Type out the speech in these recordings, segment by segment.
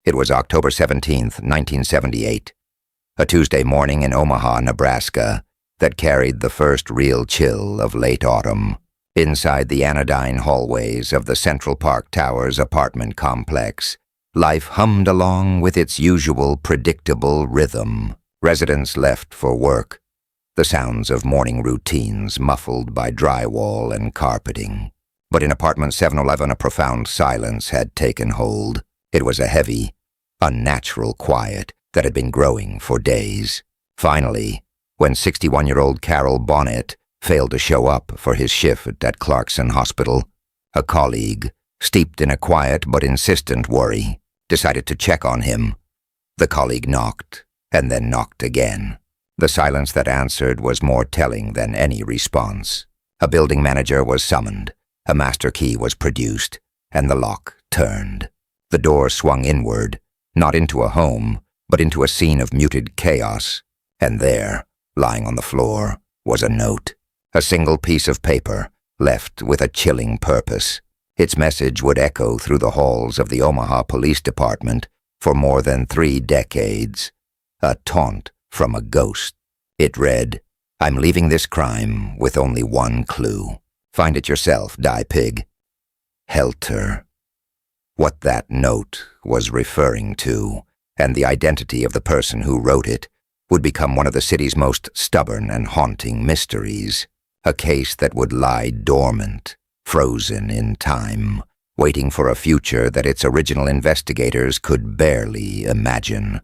It was October 17th, 1978, a Tuesday morning in Omaha, Nebraska, that carried the first real chill of late autumn. Inside the anodyne hallways of the Central Park Towers apartment complex, life hummed along with its usual predictable rhythm. Residents left for work, the sounds of morning routines muffled by drywall and carpeting. But in apartment 711 a profound silence had taken hold. It was a heavy, unnatural quiet that had been growing for days. Finally, when 61-year-old Carol Bonnet failed to show up for his shift at Clarkson Hospital, a colleague, steeped in a quiet but insistent worry, decided to check on him. The colleague knocked, and then knocked again. The silence that answered was more telling than any response. A building manager was summoned, a master key was produced, and the lock turned. The door swung inward, not into a home, but into a scene of muted chaos, and there, lying on the floor, was a note. A single piece of paper, left with a chilling purpose. Its message would echo through the halls of the Omaha Police Department for more than 3 decades. A taunt from a ghost. It read, "I'm leaving this crime with only one clue. Find it yourself, die pig. Helter." What that note was referring to, and the identity of the person who wrote it, would become one of the city's most stubborn and haunting mysteries. A case that would lie dormant, frozen in time, waiting for a future that its original investigators could barely imagine.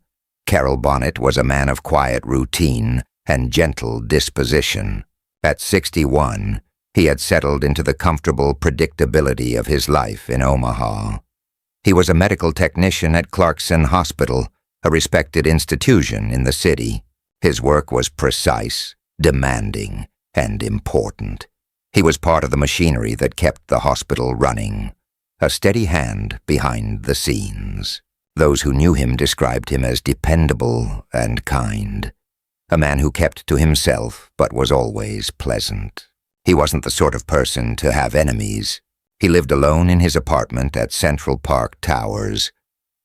Carol Bonnet was a man of quiet routine and gentle disposition. At 61, he had settled into the comfortable predictability of his life in Omaha. He was a medical technician at Clarkson Hospital, a respected institution in the city. His work was precise, demanding, and important. He was part of the machinery that kept the hospital running, a steady hand behind the scenes. Those who knew him described him as dependable and kind, a man who kept to himself but was always pleasant. He wasn't the sort of person to have enemies. He lived alone in his apartment at Central Park Towers,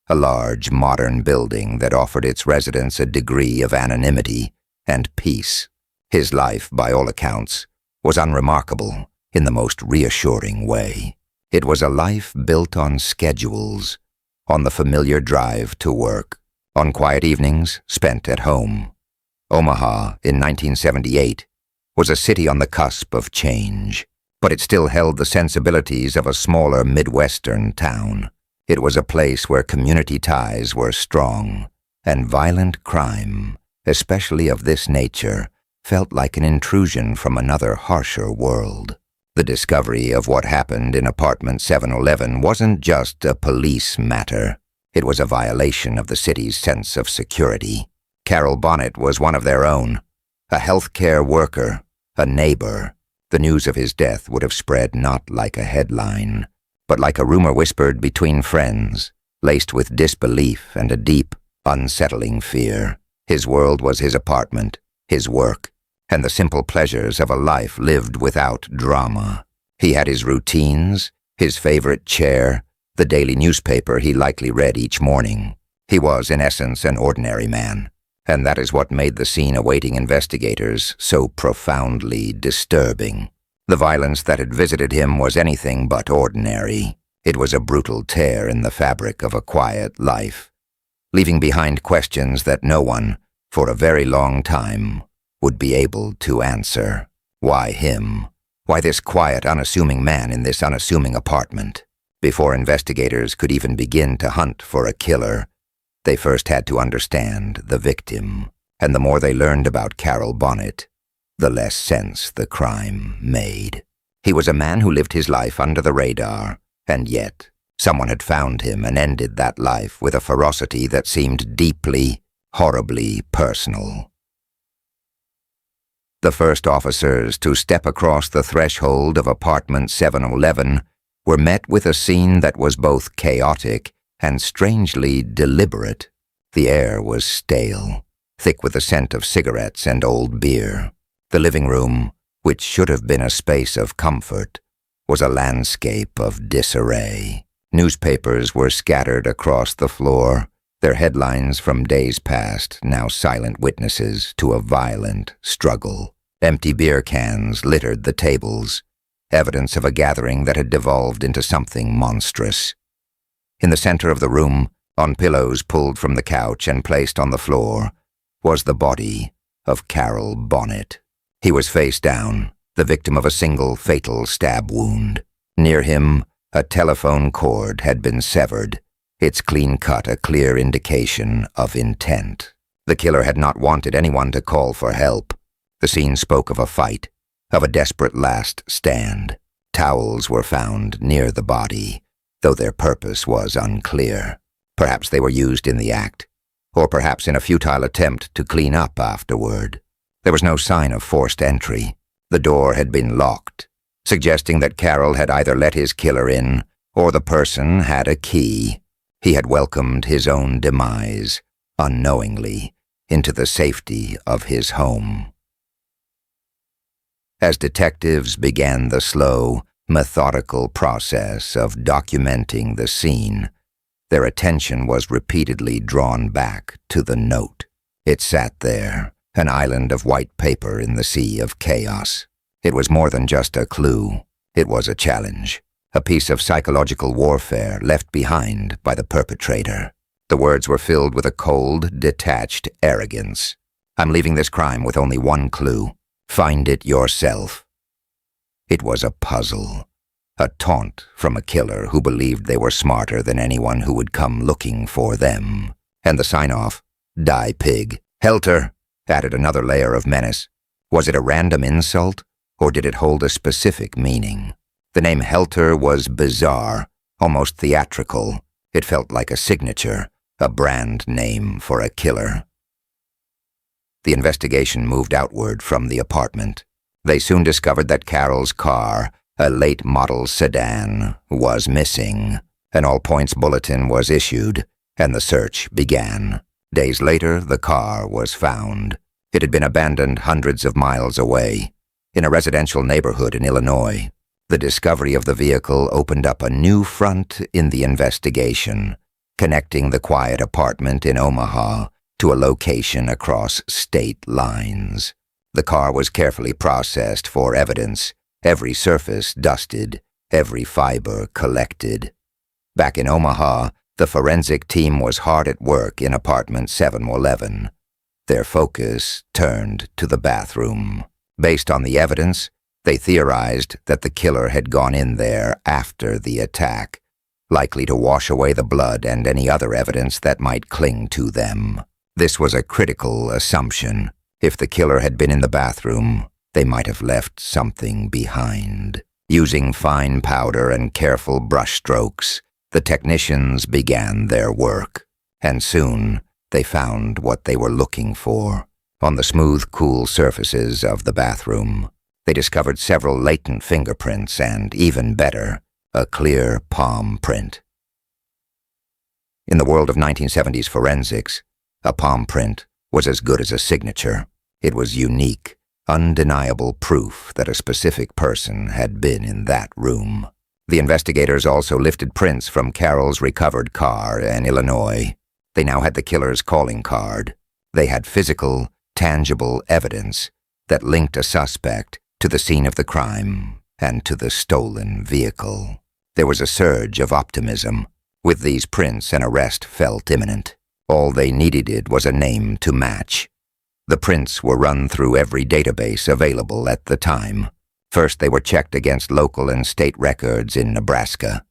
a large, modern building that offered its residents a degree of anonymity and peace. His life, by all accounts, was unremarkable in the most reassuring way. It was a life built on schedules, on the familiar drive to work, on quiet evenings spent at home. Omaha, in 1978, was a city on the cusp of change, but it still held the sensibilities of a smaller Midwestern town. It was a place where community ties were strong, and violent crime, especially of this nature, felt like an intrusion from another harsher world. The discovery of what happened in apartment 711 wasn't just a police matter. It was a violation of the city's sense of security. Carol Bonnet was one of their own, a healthcare worker, a neighbor. The news of his death would have spread not like a headline, but like a rumor whispered between friends, laced with disbelief and a deep, unsettling fear. His world was his apartment, his work, and the simple pleasures of a life lived without drama. He had his routines, his favorite chair, the daily newspaper he likely read each morning. He was, in essence, an ordinary man, and that is what made the scene awaiting investigators so profoundly disturbing. The violence that had visited him was anything but ordinary. It was a brutal tear in the fabric of a quiet life, leaving behind questions that no one, for a very long time, would be able to answer. Why him? Why this quiet, unassuming man in this unassuming apartment? Before investigators could even begin to hunt for a killer, they first had to understand the victim, and the more they learned about Carol Bonnet, the less sense the crime made. He was a man who lived his life under the radar, and yet someone had found him and ended that life with a ferocity that seemed deeply, horribly personal. The first officers to step across the threshold of apartment 711 were met with a scene that was both chaotic and strangely deliberate. The air was stale, thick with the scent of cigarettes and old beer. The living room, which should have been a space of comfort, was a landscape of disarray. Newspapers were scattered across the floor, their headlines from days past now silent witnesses to a violent struggle. Empty beer cans littered the tables, evidence of a gathering that had devolved into something monstrous. In the center of the room, on pillows pulled from the couch and placed on the floor, was the body of Carol Bonnet. He was face down, the victim of a single fatal stab wound. Near him, a telephone cord had been severed, its clean cut a clear indication of intent. The killer had not wanted anyone to call for help. The scene spoke of a fight, of a desperate last stand. Towels were found near the body, though their purpose was unclear. Perhaps they were used in the act, or perhaps in a futile attempt to clean up afterward. There was no sign of forced entry. The door had been locked, suggesting that Carol had either let his killer in, or the person had a key. He had welcomed his own demise, unknowingly, into the safety of his home. As detectives began the slow, methodical process of documenting the scene, their attention was repeatedly drawn back to the note. It sat there, an island of white paper in the sea of chaos. It was more than just a clue. It was a challenge, a piece of psychological warfare left behind by the perpetrator. The words were filled with a cold, detached arrogance. "I'm leaving this crime with only one clue. Find it yourself." It was a puzzle, a taunt from a killer who believed they were smarter than anyone who would come looking for them. And the sign-off, "Die Pig." Helter added another layer of menace. Was it a random insult, or did it hold a specific meaning? The name Helter was bizarre, almost theatrical. It felt like a signature, a brand name for a killer. The investigation moved outward from the apartment. They soon discovered that Carol's car, a late-model sedan, was missing. An all-points bulletin was issued, and the search began. Days later, the car was found. It had been abandoned hundreds of miles away, in a residential neighborhood in Illinois. The discovery of the vehicle opened up a new front in the investigation, connecting the quiet apartment in Omaha to a location across state lines. The car was carefully processed for evidence, every surface dusted, every fiber collected. Back in Omaha, the forensic team was hard at work in apartment 711. Their focus turned to the bathroom. Based on the evidence, they theorized that the killer had gone in there after the attack, likely to wash away the blood and any other evidence that might cling to them. This was a critical assumption. If the killer had been in the bathroom, they might have left something behind. Using fine powder and careful brushstrokes, the technicians began their work, and soon they found what they were looking for. On the smooth, cool surfaces of the bathroom, they discovered several latent fingerprints and, even better, a clear palm print. In the world of 1970s forensics, a palm print was as good as a signature. It was unique, undeniable proof that a specific person had been in that room. The investigators also lifted prints from Carol's recovered car in Illinois. They now had the killer's calling card. They had physical, tangible evidence that linked a suspect to the scene of the crime and to the stolen vehicle. There was a surge of optimism. With these prints, an arrest felt imminent. All they needed was a name to match. The prints were run through every database available at the time. First, they were checked against local and state records in Nebraska.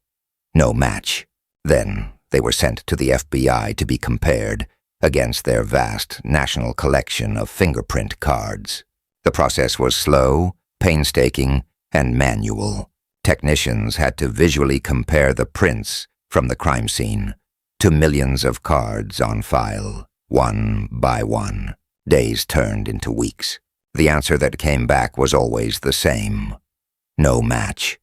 No match. Then, they were sent to the FBI to be compared against their vast national collection of fingerprint cards. The process was slow, painstaking, and manual. Technicians had to visually compare the prints from the crime scene to millions of cards on file, one by one. Days turned into weeks. The answer that came back was always the same. No match.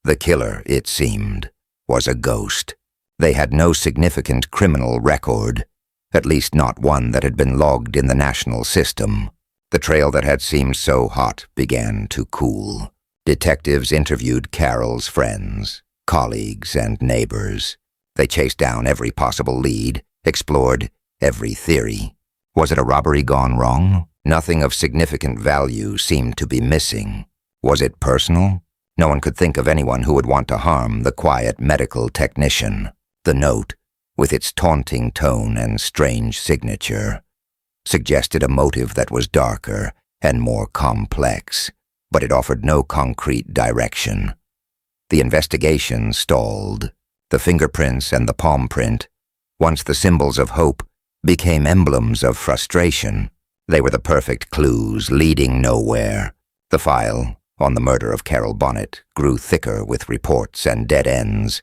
The killer, it seemed, was a ghost. They had no significant criminal record, at least not one that had been logged in the national system. The trail that had seemed so hot began to cool. Detectives interviewed Carol's friends, colleagues, and neighbors. They chased down every possible lead, explored every theory. Was it a robbery gone wrong? Nothing of significant value seemed to be missing. Was it personal? No one could think of anyone who would want to harm the quiet medical technician. The note, with its taunting tone and strange signature, suggested a motive that was darker and more complex, but it offered no concrete direction. The investigation stalled. The fingerprints and the palm print, once the symbols of hope, became emblems of frustration. They were the perfect clues leading nowhere. The file on the murder of Carol Bonnet grew thicker with reports and dead ends,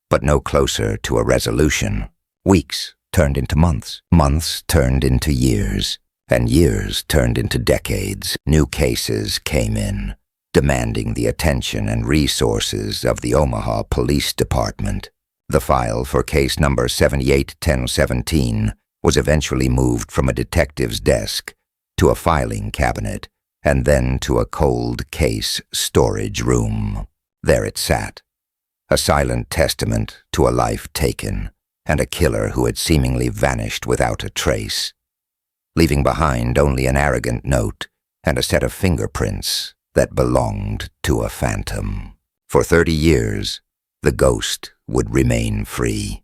but no closer to a resolution. Weeks turned into months, months turned into years, and years turned into decades. New cases came in, demanding the attention and resources of the Omaha Police Department. The file for case number 781017 was eventually moved from a detective's desk to a filing cabinet and then to a cold case storage room. There it sat, a silent testament to a life taken and a killer who had seemingly vanished without a trace, leaving behind only an arrogant note and a set of fingerprints that belonged to a phantom. For 30 years, the ghost would remain free.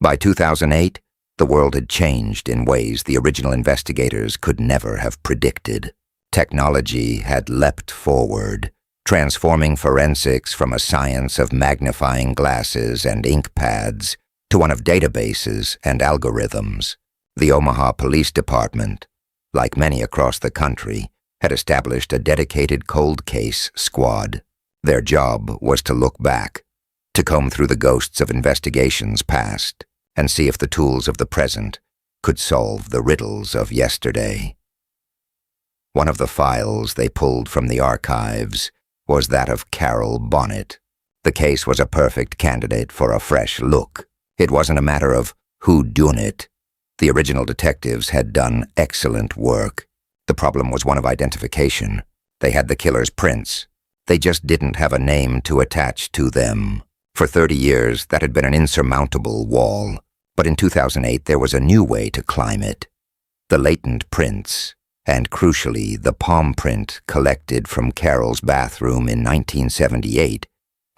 By 2008, the world had changed in ways the original investigators could never have predicted. Technology had leapt forward, transforming forensics from a science of magnifying glasses and ink pads to one of databases and algorithms. The Omaha Police Department, like many across the country, had established a dedicated cold case squad. Their job was to look back, to comb through the ghosts of investigations past, and see if the tools of the present could solve the riddles of yesterday. One of the files they pulled from the archives was that of Carol Bonnet. The case was a perfect candidate for a fresh look. It wasn't a matter of who done it. The original detectives had done excellent work. The problem was one of identification. They had the killer's prints. They just didn't have a name to attach to them. For 30 years, that had been an insurmountable wall. But in 2008, there was a new way to climb it. The latent prints, and crucially, the palm print collected from Carol's bathroom in 1978,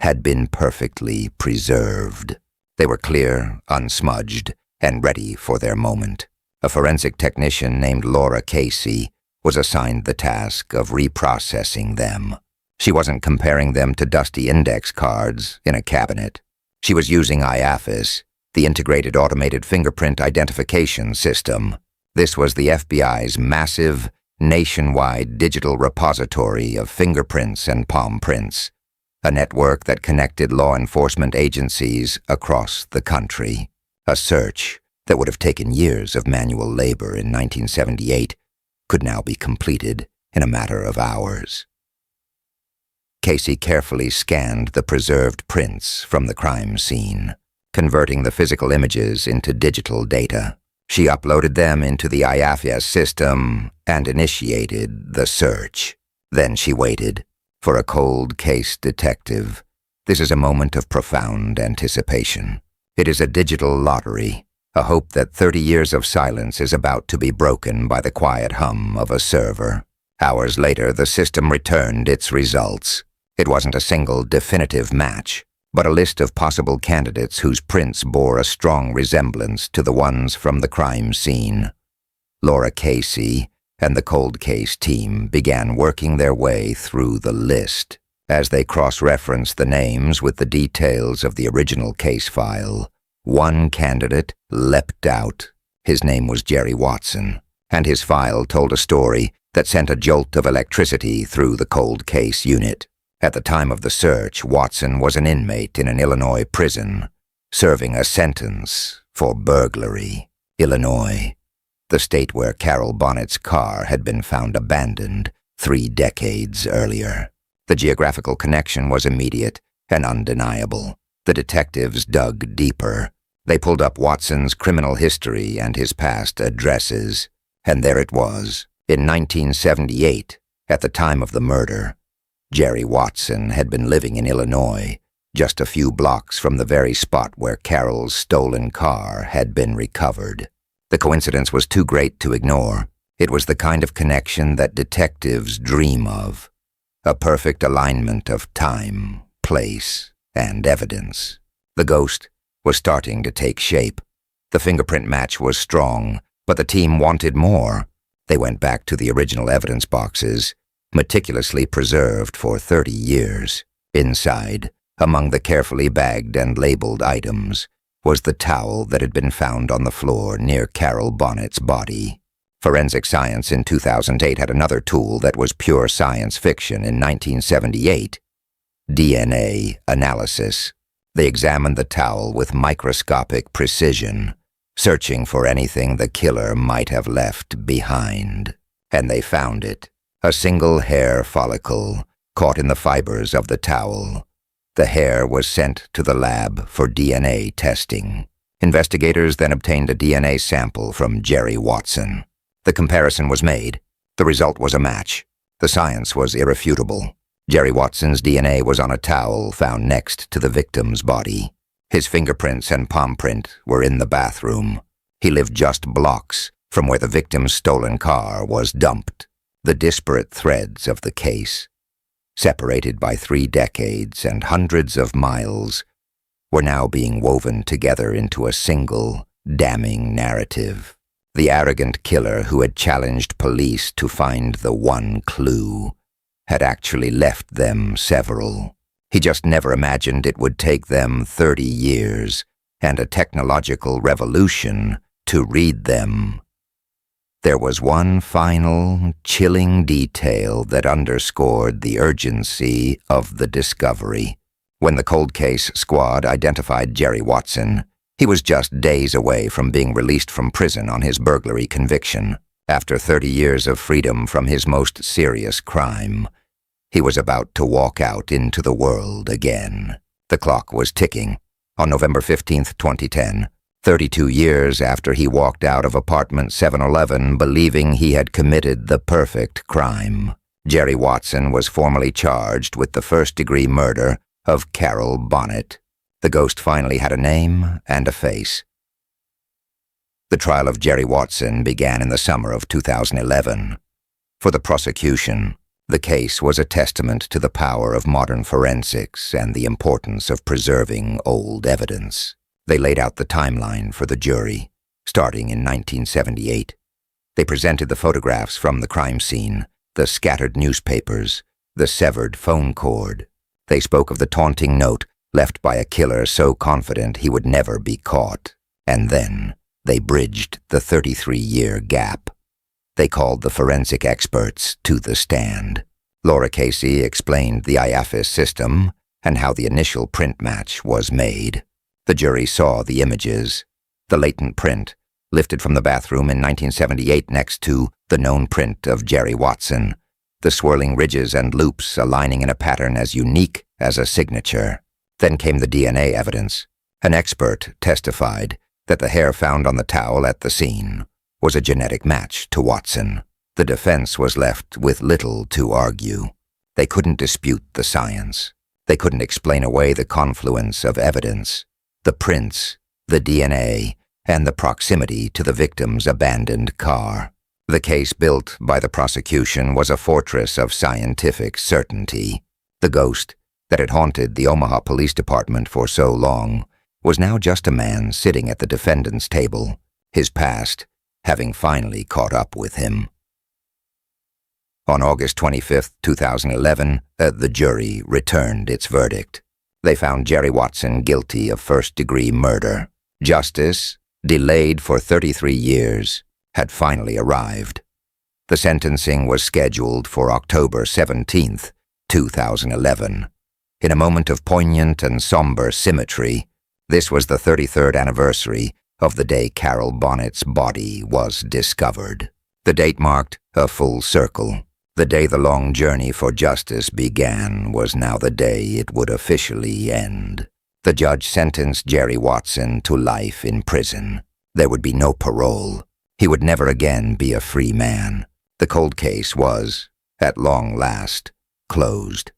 had been perfectly preserved. They were clear, unsmudged, and ready for their moment. A forensic technician named Laura Casey was assigned the task of reprocessing them. She wasn't comparing them to dusty index cards in a cabinet. She was using IAFIS, the Integrated Automated Fingerprint Identification System. This was the FBI's massive, nationwide digital repository of fingerprints and palm prints, a network that connected law enforcement agencies across the country. A search that would have taken years of manual labor in 1978 could now be completed in a matter of hours. Casey carefully scanned the preserved prints from the crime scene, converting the physical images into digital data. She uploaded them into the IAFIS system and initiated the search. Then she waited. For a cold case detective, this is a moment of profound anticipation. It is a digital lottery, a hope that 30 years of silence is about to be broken by the quiet hum of a server. Hours later, the system returned its results. It wasn't a single definitive match, but a list of possible candidates whose prints bore a strong resemblance to the ones from the crime scene. Laura Casey and the cold case team began working their way through the list. As they cross-referenced the names with the details of the original case file, one candidate leapt out. His name was Jerry Watson, and his file told a story that sent a jolt of electricity through the cold case unit. At the time of the search, Watson was an inmate in an Illinois prison, serving a sentence for burglary. Illinois, the state where Carol Bonnet's car had been found abandoned 3 decades earlier. The geographical connection was immediate and undeniable. The detectives dug deeper. They pulled up Watson's criminal history and his past addresses, and there it was. In 1978, at the time of the murder, Jerry Watson had been living in Illinois, just a few blocks from the very spot where Carol's stolen car had been recovered. The coincidence was too great to ignore. It was the kind of connection that detectives dream of. A perfect alignment of time, place, and evidence. The ghost was starting to take shape. The fingerprint match was strong, but the team wanted more. They went back to the original evidence boxes, meticulously preserved for 30 years. Inside, among the carefully bagged and labeled items, was the towel that had been found on the floor near Carol Bonnet's body. Forensic science in 2008 had another tool that was pure science fiction in 1978. DNA analysis. They examined the towel with microscopic precision, searching for anything the killer might have left behind. And they found it. A single hair follicle caught in the fibers of the towel. The hair was sent to the lab for DNA testing. Investigators then obtained a DNA sample from Jerry Watson. The comparison was made. The result was a match. The science was irrefutable. Jerry Watson's DNA was on a towel found next to the victim's body. His fingerprints and palm print were in the bathroom. He lived just blocks from where the victim's stolen car was dumped. The disparate threads of the case, separated by 3 decades and hundreds of miles, were now being woven together into a single, damning narrative. The arrogant killer who had challenged police to find the one clue had actually left them several. He just never imagined it would take them 30 years and a technological revolution to read them. There was one final, chilling detail that underscored the urgency of the discovery. When the cold case squad identified Jerry Watson, he was just days away from being released from prison on his burglary conviction. After 30 years of freedom from his most serious crime, he was about to walk out into the world again. The clock was ticking. On November 15, 2010, 32 years after he walked out of apartment 711 believing he had committed the perfect crime, Jerry Watson was formally charged with the first-degree murder of Carol Bonnet. The ghost finally had a name and a face. The trial of Jerry Watson began in the summer of 2011. For the prosecution, the case was a testament to the power of modern forensics and the importance of preserving old evidence. They laid out the timeline for the jury, starting in 1978. They presented the photographs from the crime scene, the scattered newspapers, the severed phone cord. They spoke of the taunting note left by a killer so confident he would never be caught. And then they bridged the 33-year gap. They called the forensic experts to the stand. Laura Casey explained the IAFIS system and how the initial print match was made. The jury saw the images. The latent print, lifted from the bathroom in 1978 next to the known print of Jerry Watson, the swirling ridges and loops aligning in a pattern as unique as a signature. Then came the DNA evidence. An expert testified that the hair found on the towel at the scene was a genetic match to Watson. The defense was left with little to argue. They couldn't dispute the science. They couldn't explain away the confluence of evidence, the prints, the DNA, and the proximity to the victim's abandoned car. The case built by the prosecution was a fortress of scientific certainty. The ghost that had haunted the Omaha Police Department for so long was now just a man sitting at the defendant's table, his past having finally caught up with him. On August 25, 2011, the jury returned its verdict. They found Jerry Watson guilty of first-degree murder. Justice, delayed for 33 years, had finally arrived. The sentencing was scheduled for October 17, 2011. In a moment of poignant and somber symmetry, this was the 33rd anniversary of the day Carol Bonnet's body was discovered. The date marked a full circle. The day the long journey for justice began was now the day it would officially end. The judge sentenced Jerry Watson to life in prison. There would be no parole. He would never again be a free man. The cold case was, at long last, closed.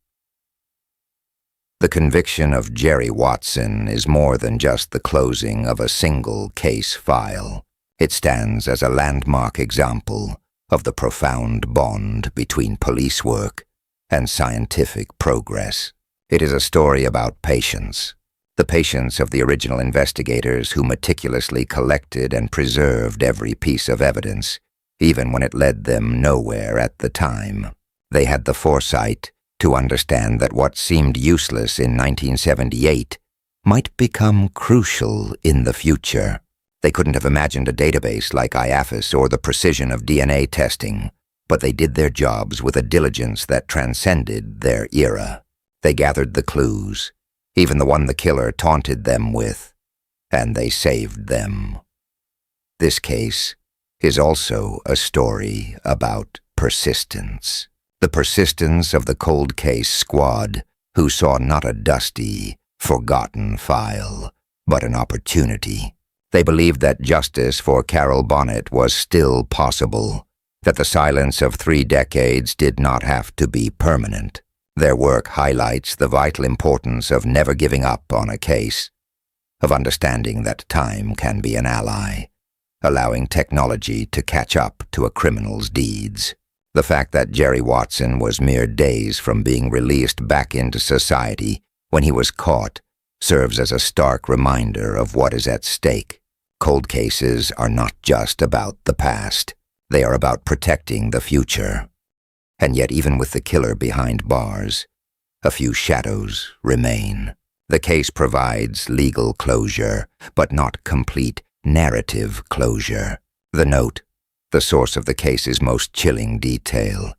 The conviction of Jerry Watson is more than just the closing of a single case file. It stands as a landmark example of the profound bond between police work and scientific progress. It is a story about patience, the patience of the original investigators who meticulously collected and preserved every piece of evidence, even when it led them nowhere at the time. They had the foresight to understand that what seemed useless in 1978 might become crucial in the future. They couldn't have imagined a database like IAFIS or the precision of DNA testing, but they did their jobs with a diligence that transcended their era. They gathered the clues, even the one the killer taunted them with, and they saved them. This case is also a story about persistence. The persistence of the cold case squad, who saw not a dusty, forgotten file, but an opportunity. They believed that justice for Carol Bonnet was still possible, that the silence of 3 decades did not have to be permanent. Their work highlights the vital importance of never giving up on a case, of understanding that time can be an ally, allowing technology to catch up to a criminal's deeds. The fact that Jerry Watson was mere days from being released back into society when he was caught serves as a stark reminder of what is at stake. Cold cases are not just about the past. They are about protecting the future. And yet, even with the killer behind bars, a few shadows remain. The case provides legal closure, but not complete narrative closure. The note, the source of the case's most chilling detail,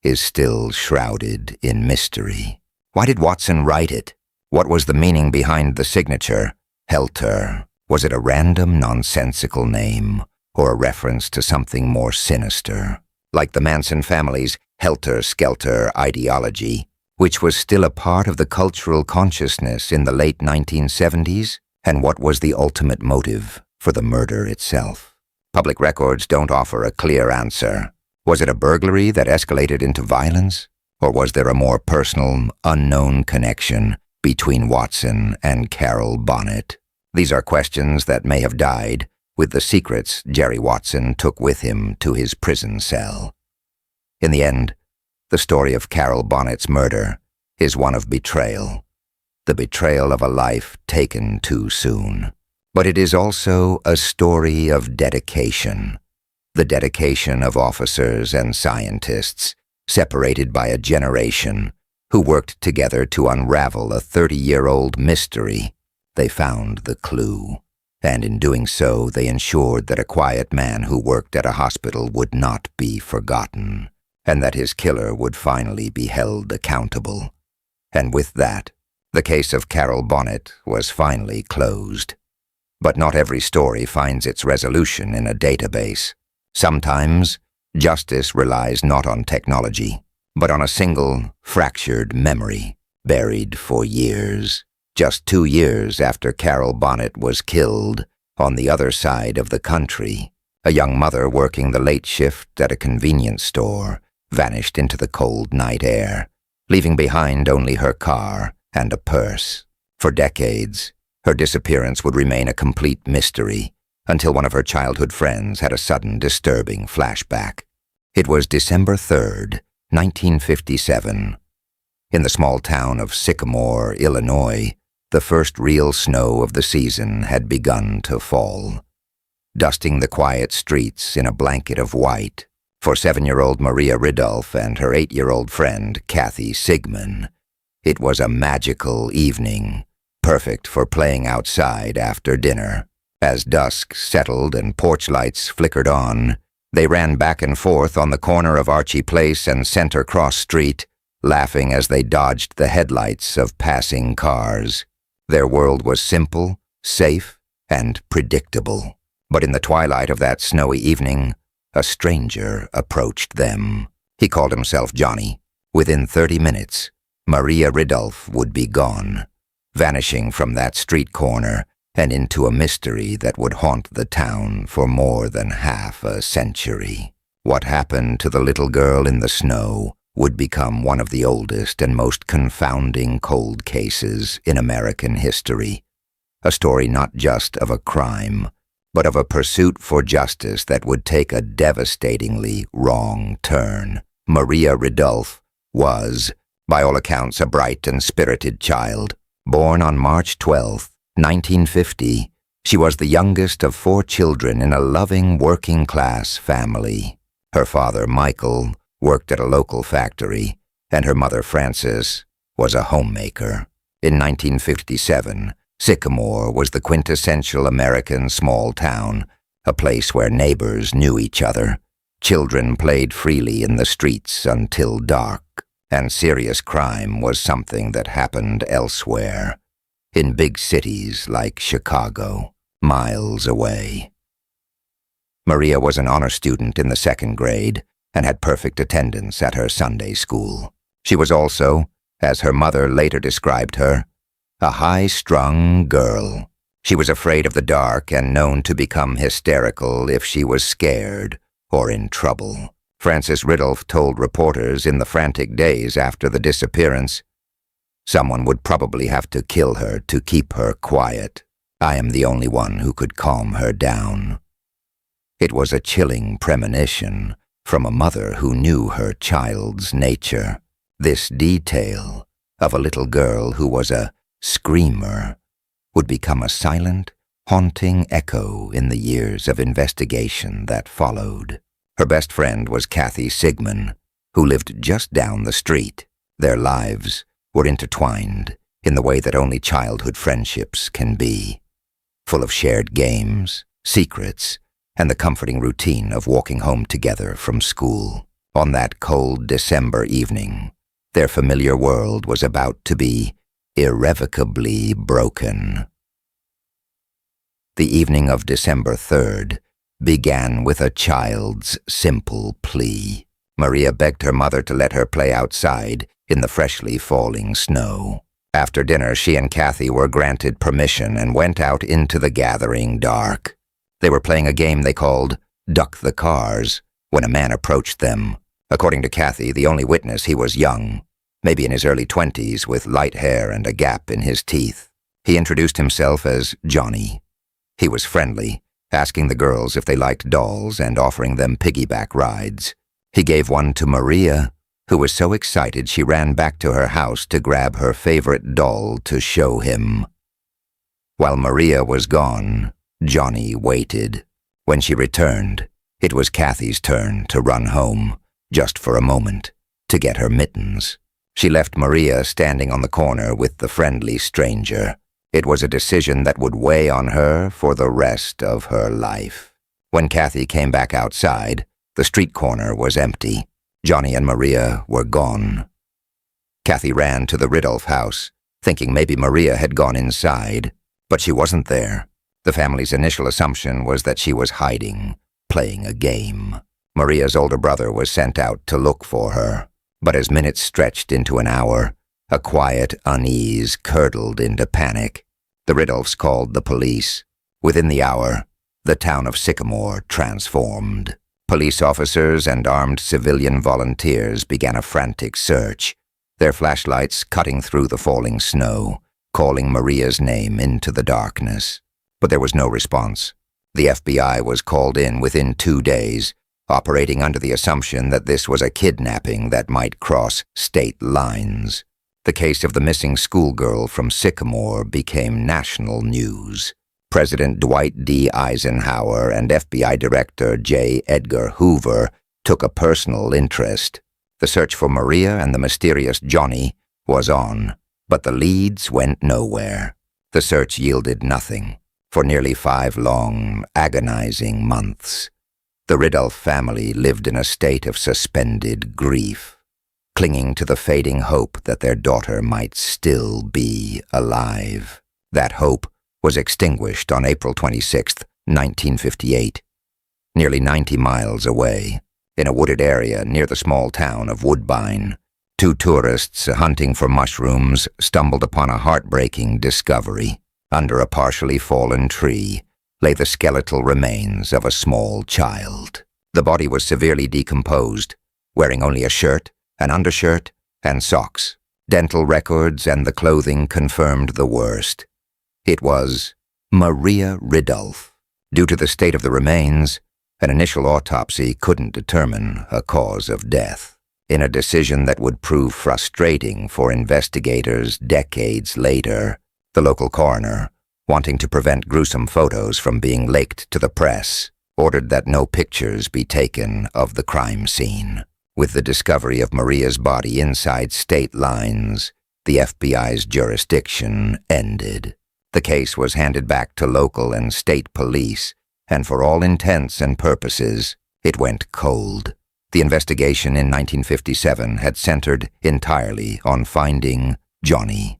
is still shrouded in mystery. Why did Watson write it? What was the meaning behind the signature, Helter? Was it a random, nonsensical name, or a reference to something more sinister? Like the Manson family's helter-skelter ideology, which was still a part of the cultural consciousness in the late 1970s? And what was the ultimate motive for the murder itself? Public records don't offer a clear answer. Was it a burglary that escalated into violence? Or was there a more personal, unknown connection between Watson and Carol Bonnet? These are questions that may have died with the secrets Jerry Watson took with him to his prison cell. In the end, the story of Carol Bonnet's murder is one of betrayal, the betrayal of a life taken too soon. But it is also a story of dedication, the dedication of officers and scientists, separated by a generation, who worked together to unravel a 30-year-old mystery. They found the clue, and in doing so, they ensured that a quiet man who worked at a hospital would not be forgotten, and that his killer would finally be held accountable. And with that, the case of Carol Bonnet was finally closed. But not every story finds its resolution in a database. Sometimes, justice relies not on technology, but on a single, fractured memory, buried for years. Just 2 years after Carol Bonnet was killed, on the other side of the country, a young mother working the late shift at a convenience store vanished into the cold night air, leaving behind only her car and a purse. For decades, her disappearance would remain a complete mystery until one of her childhood friends had a sudden disturbing flashback. It was December 3rd, 1957. In the small town of Sycamore, Illinois, the first real snow of the season had begun to fall, dusting the quiet streets in a blanket of white. For 7-year-old Maria Ridulph and her 8-year-old friend, Kathy Sigmund, it was a magical evening, perfect for playing outside after dinner. As dusk settled and porch lights flickered on, they ran back and forth on the corner of Archie Place and Center Cross Street, laughing as they dodged the headlights of passing cars. Their world was simple, safe, and predictable. But in the twilight of that snowy evening, a stranger approached them. He called himself Johnny. Within 30 minutes, Maria Ridulph would be gone, vanishing from that street corner and into a mystery that would haunt the town for more than half a century. What happened to the little girl in the snow would become one of the oldest and most confounding cold cases in American history. A story not just of a crime, but of a pursuit for justice that would take a devastatingly wrong turn. Maria Ridulph was, by all accounts, a bright and spirited child. Born on March 12, 1950, she was the youngest of 4 children in a loving working-class family. Her father, Michael, worked at a local factory, and her mother, Frances, was a homemaker. In 1957, Sycamore was the quintessential American small town, a place where neighbors knew each other. Children played freely in the streets until dark, and serious crime was something that happened elsewhere, in big cities like Chicago, miles away. Maria was an honor student in the 2nd grade and had perfect attendance at her Sunday school. She was also, as her mother later described her, a high-strung girl. She was afraid of the dark and known to become hysterical if she was scared or in trouble. Frances Ridulph told reporters in the frantic days after the disappearance, "Someone would probably have to kill her to keep her quiet. I am the only one who could calm her down." It was a chilling premonition from a mother who knew her child's nature. This detail of a little girl who was a screamer would become a silent, haunting echo in the years of investigation that followed. Her best friend was Kathy Sigmund, who lived just down the street. Their lives were intertwined in the way that only childhood friendships can be, full of shared games, secrets, and the comforting routine of walking home together from school. On that cold December evening, their familiar world was about to be irrevocably broken. The evening of December 3rd began with a child's simple plea. Maria begged her mother to let her play outside in the freshly falling snow. After dinner, she and Kathy were granted permission and went out into the gathering dark. They were playing a game they called Duck the Cars when a man approached them. According to Kathy, the only witness, he was young, maybe in his early 20s, with light hair and a gap in his teeth. He introduced himself as Johnny. He was friendly, asking the girls if they liked dolls and offering them piggyback rides. He gave one to Maria, who was so excited she ran back to her house to grab her favorite doll to show him. While Maria was gone, Johnny waited. When she returned, it was Kathy's turn to run home, just for a moment, to get her mittens. She left Maria standing on the corner with the friendly stranger. It was a decision that would weigh on her for the rest of her life. When Kathy came back outside, the street corner was empty. Johnny and Maria were gone. Kathy ran to the Ridulph house, thinking maybe Maria had gone inside, but she wasn't there. The family's initial assumption was that she was hiding, playing a game. Maria's older brother was sent out to look for her, but as minutes stretched into an hour, a quiet unease curdled into panic. The Ridulphs called the police. Within the hour, the town of Sycamore transformed. Police officers and armed civilian volunteers began a frantic search, their flashlights cutting through the falling snow, calling Maria's name into the darkness. But there was no response. The FBI was called in within 2 days, operating under the assumption that this was a kidnapping that might cross state lines. The case of the missing schoolgirl from Sycamore became national news. President Dwight D. Eisenhower and FBI Director J. Edgar Hoover took a personal interest. The search for Maria and the mysterious Johnny was on, but the leads went nowhere. The search yielded nothing. For nearly 5 long, agonizing months, the Ridulph family lived in a state of suspended grief, clinging to the fading hope that their daughter might still be alive. That hope was extinguished on April 26, 1958, nearly 90 miles away, in a wooded area near the small town of Woodbine. 2 tourists hunting for mushrooms stumbled upon a heartbreaking discovery. Under a partially fallen tree lay the skeletal remains of a small child. The body was severely decomposed, wearing only a shirt, an undershirt, and socks. Dental records and the clothing confirmed the worst. It was Maria Ridulph. Due to the state of the remains, an initial autopsy couldn't determine a cause of death. In a decision that would prove frustrating for investigators decades later, the local coroner, wanting to prevent gruesome photos from being leaked to the press, ordered that no pictures be taken of the crime scene. With the discovery of Maria's body inside state lines, the FBI's jurisdiction ended. The case was handed back to local and state police, and for all intents and purposes, it went cold. The investigation in 1957 had centered entirely on finding Johnny.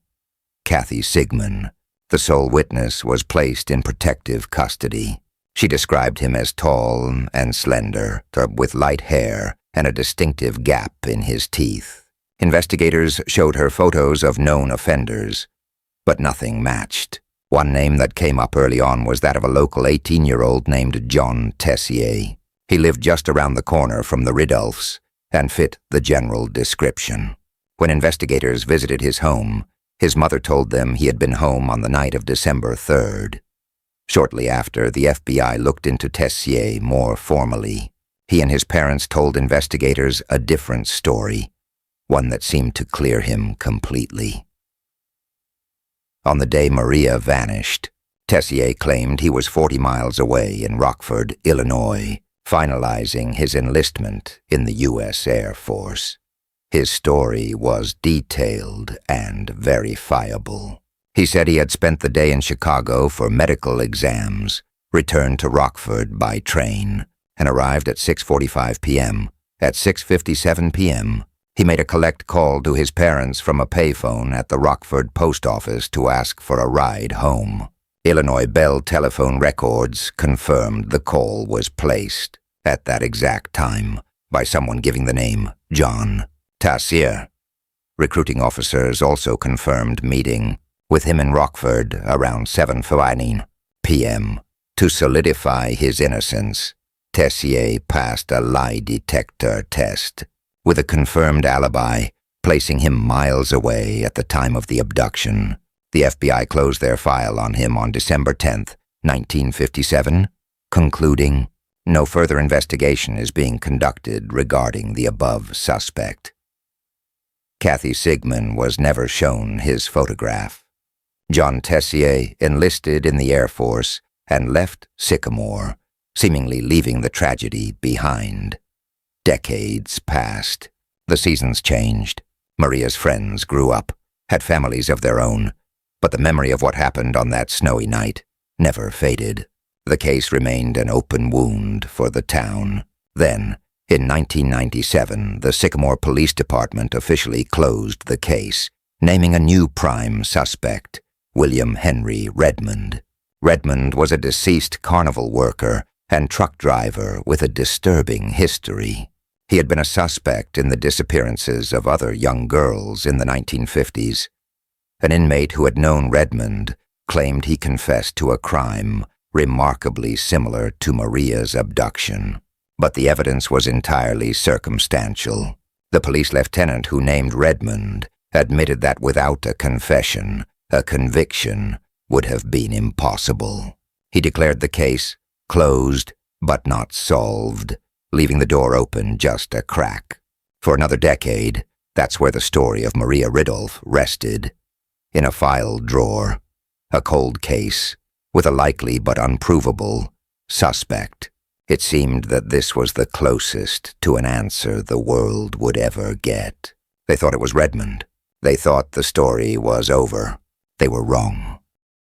Kathy Sigmund, the sole witness, was placed in protective custody. She described him as tall and slender, with light hair and a distinctive gap in his teeth. Investigators showed her photos of known offenders, but nothing matched. One name that came up early on was that of a local 18-year-old named John Tessier. He lived just around the corner from the Ridulphs and fit the general description. When investigators visited his home, his mother told them he had been home on the night of December 3rd. Shortly after, the FBI looked into Tessier more formally. He and his parents told investigators a different story, one that seemed to clear him completely. On the day Maria vanished, Tessier claimed he was 40 miles away in Rockford, Illinois, finalizing his enlistment in the U.S. Air Force. His story was detailed and verifiable. He said he had spent the day in Chicago for medical exams, returned to Rockford by train, and arrived at 6:45 p.m. At 6:57 p.m., he made a collect call to his parents from a payphone at the Rockford post office to ask for a ride home. Illinois Bell telephone records confirmed the call was placed at that exact time by someone giving the name John Tessier. Recruiting officers also confirmed meeting with him in Rockford around 7:15 p.m. To solidify his innocence, Tessier passed a lie detector test, with a confirmed alibi, placing him miles away at the time of the abduction. The FBI closed their file on him on December 10, 1957, concluding, "No further investigation is being conducted regarding the above suspect." Kathy Sigmund was never shown his photograph. John Tessier enlisted in the Air Force and left Sycamore, seemingly leaving the tragedy behind. Decades passed. The seasons changed. Maria's friends grew up, had families of their own, but the memory of what happened on that snowy night never faded. The case remained an open wound for the town. Then, in 1997, the Sycamore Police Department officially closed the case, naming a new prime suspect, William Henry Redmond. Redmond was a deceased carnival worker and truck driver with a disturbing history. He had been a suspect in the disappearances of other young girls in the 1950s. An inmate who had known Redmond claimed he confessed to a crime remarkably similar to Maria's abduction. But the evidence was entirely circumstantial. The police lieutenant who named Redmond admitted that without a confession, a conviction would have been impossible. He declared the case closed but not solved, leaving the door open just a crack. For another decade, that's where the story of Maria Ridulph rested, in a file drawer, a cold case with a likely but unprovable suspect. It seemed that this was the closest to an answer the world would ever get. They thought it was Redmond. They thought the story was over. They were wrong.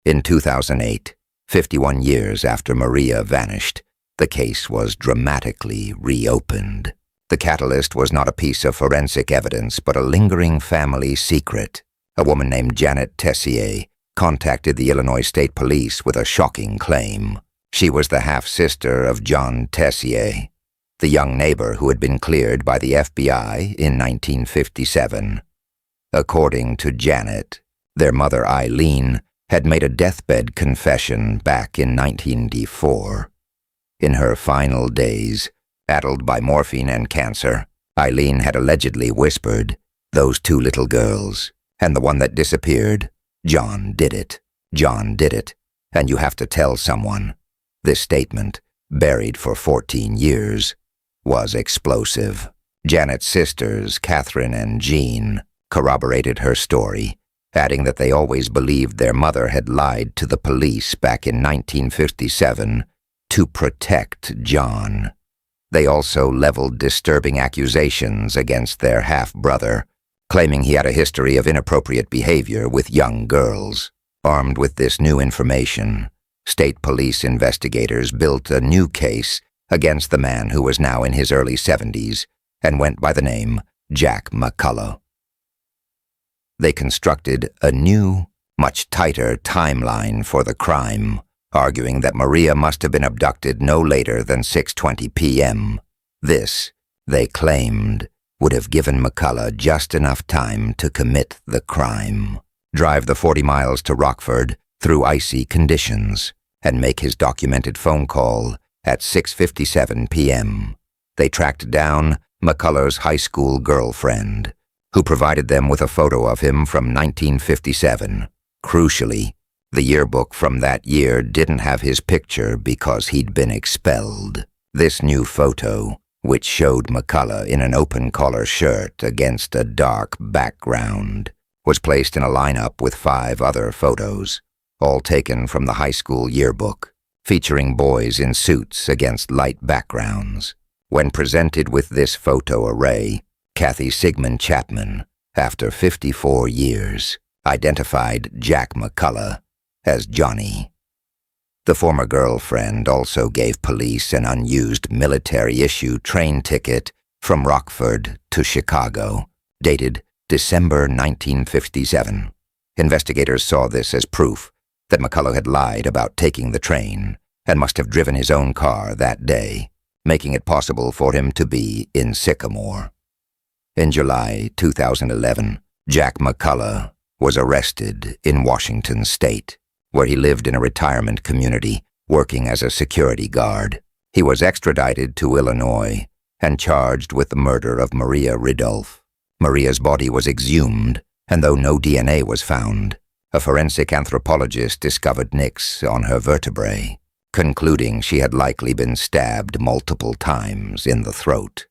In 2008, 51 years after Maria vanished, the case was dramatically reopened. The catalyst was not a piece of forensic evidence, but a lingering family secret. A woman named Janet Tessier contacted the Illinois State Police with a shocking claim. She was the half-sister of John Tessier, the young neighbor who had been cleared by the FBI in 1957. According to Janet, their mother Eileen had made a deathbed confession back in 1984. In her final days, addled by morphine and cancer, Eileen had allegedly whispered, "Those two little girls, and the one that disappeared, John did it. John did it, and you have to tell someone." This statement, buried for 14 years, was explosive. Janet's sisters, Catherine and Jean, corroborated her story, adding that they always believed their mother had lied to the police back in 1957 to protect John. They also leveled disturbing accusations against their half-brother, claiming he had a history of inappropriate behavior with young girls. Armed with this new information, state police investigators built a new case against the man who was now in his early 70s and went by the name Jack McCullough. They constructed a new, much tighter timeline for the crime, arguing that Maria must have been abducted no later than 6:20 p.m. This, they claimed, would have given McCullough just enough time to commit the crime, drive the 40 miles to Rockford through icy conditions, and make his documented phone call at 6:57 p.m. They tracked down McCullough's high school girlfriend, who provided them with a photo of him from 1957. Crucially, the yearbook from that year didn't have his picture because he'd been expelled. This new photo, which showed McCullough in an open-collar shirt against a dark background, was placed in a lineup with 5 other photos, all taken from the high school yearbook, featuring boys in suits against light backgrounds. When presented with this photo array, Kathy Sigmund Chapman, after 54 years, identified Jack McCullough as Johnny. The former girlfriend also gave police an unused military-issue train ticket from Rockford to Chicago, dated December 1957. Investigators saw this as proof that McCullough had lied about taking the train and must have driven his own car that day, making it possible for him to be in Sycamore. In July 2011, Jack McCullough was arrested in Washington State, where he lived in a retirement community, working as a security guard. He was extradited to Illinois and charged with the murder of Maria Ridolph. Maria's body was exhumed, and though no DNA was found, a forensic anthropologist discovered nicks on her vertebrae, concluding she had likely been stabbed multiple times in the throat.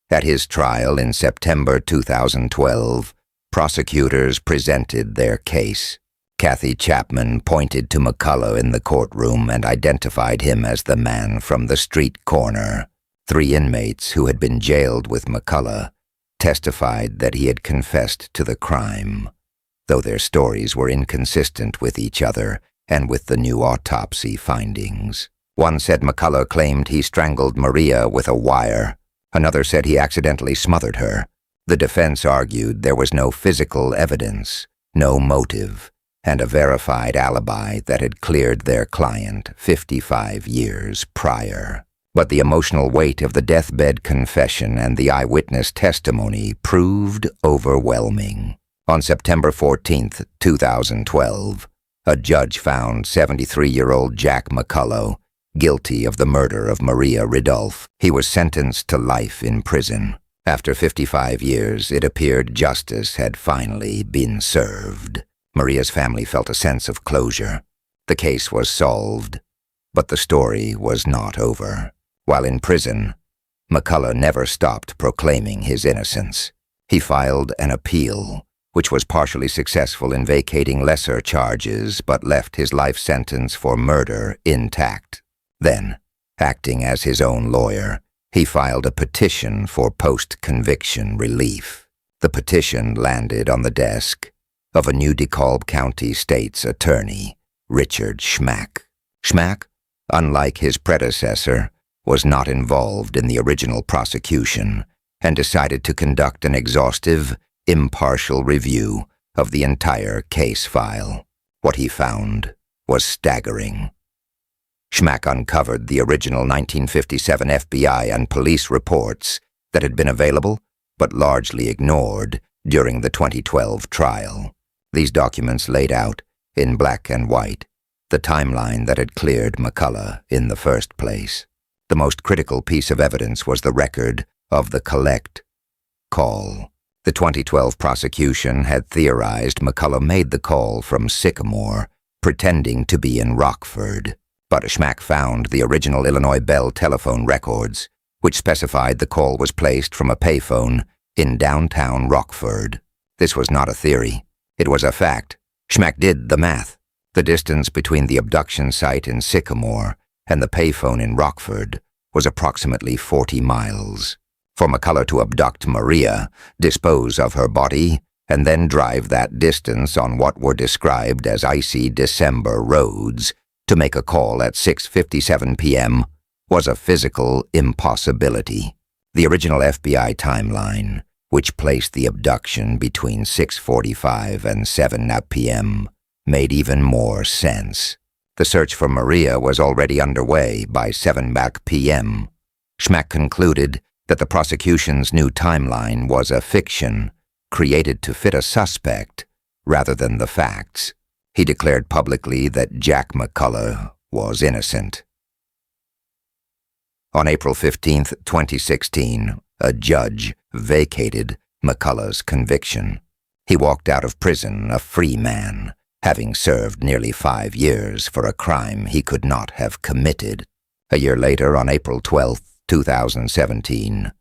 At his trial in September 2012, prosecutors presented their case. Kathy Chapman pointed to McCullough in the courtroom and identified him as the man from the street corner. 3 inmates who had been jailed with McCullough testified that he had confessed to the crime, though their stories were inconsistent with each other and with the new autopsy findings. One said McCullough claimed he strangled Maria with a wire. Another said he accidentally smothered her. The defense argued there was no physical evidence, no motive, and a verified alibi that had cleared their client 55 years prior. But the emotional weight of the deathbed confession and the eyewitness testimony proved overwhelming. On September 14, 2012, a judge found 73-year-old Jack McCullough guilty of the murder of Maria Ridolph. He was sentenced to life in prison. After 55 years, it appeared justice had finally been served. Maria's family felt a sense of closure. The case was solved, but the story was not over. While in prison, McCullough never stopped proclaiming his innocence. He filed an appeal, which was partially successful in vacating lesser charges but left his life sentence for murder intact. Then, acting as his own lawyer, he filed a petition for post-conviction relief. The petition landed on the desk of a new DeKalb County State's attorney, Richard Schmack. Schmack, unlike his predecessor, was not involved in the original prosecution and decided to conduct an exhaustive, impartial review of the entire case file. What he found was staggering. Schmack uncovered the original 1957 FBI and police reports that had been available but largely ignored during the 2012 trial. These documents laid out, in black and white, the timeline that had cleared McCullough in the first place. The most critical piece of evidence was the record of the collect call. The 2012 prosecution had theorized McCullough made the call from Sycamore, pretending to be in Rockford. But Schmack found the original Illinois Bell telephone records, which specified the call was placed from a payphone in downtown Rockford. This was not a theory. It was a fact. Schmack did the math. The distance between the abduction site in Sycamore and the payphone in Rockford was approximately 40 miles. For McCullough to abduct Maria, dispose of her body, and then drive that distance on what were described as icy December roads to make a call at 6:57 p.m. was a physical impossibility. The original FBI timeline, which placed the abduction between 6:45 and 7 p.m., made even more sense. The search for Maria was already underway by 7 p.m. Schmack concluded that the prosecution's new timeline was a fiction created to fit a suspect rather than the facts. He declared publicly that Jack McCullough was innocent. On April 15, 2016, a judge vacated McCullough's conviction. He walked out of prison a free man, having served nearly 5 years for a crime he could not have committed. A year later, on April 12, 2017,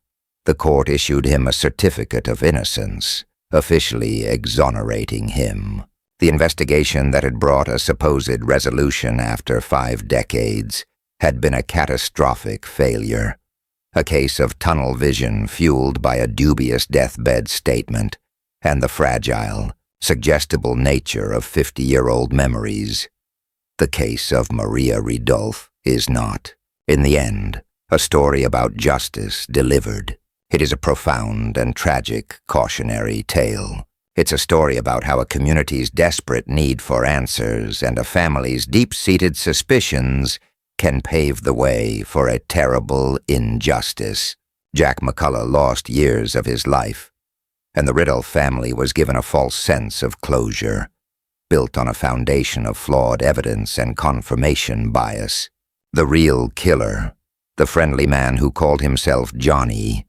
the court issued him a certificate of innocence, officially exonerating him. The investigation that had brought a supposed resolution after 5 decades had been a catastrophic failure, a case of tunnel vision fueled by a dubious deathbed statement and the fragile, suggestible nature of 50-year-old memories. The case of Maria Ridulph is not, in the end, a story about justice delivered. It is a profound and tragic cautionary tale. It's a story about how a community's desperate need for answers and a family's deep-seated suspicions can pave the way for a terrible injustice. Jack McCullough lost years of his life, and the Ridulph family was given a false sense of closure, built on a foundation of flawed evidence and confirmation bias. The real killer, the friendly man who called himself Johnny,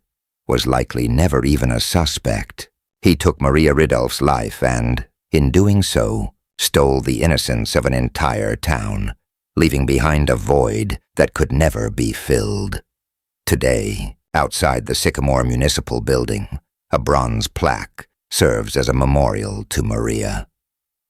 was likely never even a suspect. He took Maria Ridulph's life and, in doing so, stole the innocence of an entire town, leaving behind a void that could never be filled. Today, outside the Sycamore Municipal Building, a bronze plaque serves as a memorial to Maria.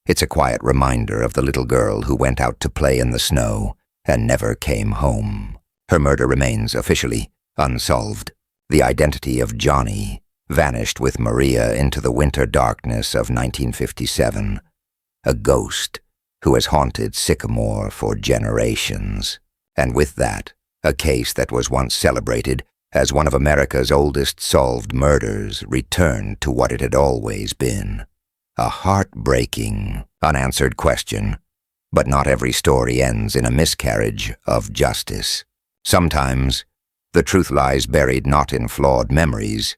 It's a quiet reminder of the little girl who went out to play in the snow and never came home. Her murder remains officially unsolved. The identity of Johnny vanished with Maria into the winter darkness of 1957, a ghost who has haunted Sycamore for generations. And with that, a case that was once celebrated as one of America's oldest solved murders returned to what it had always been. A heartbreaking, unanswered question. But not every story ends in a miscarriage of justice. Sometimes, the truth lies buried not in flawed memories,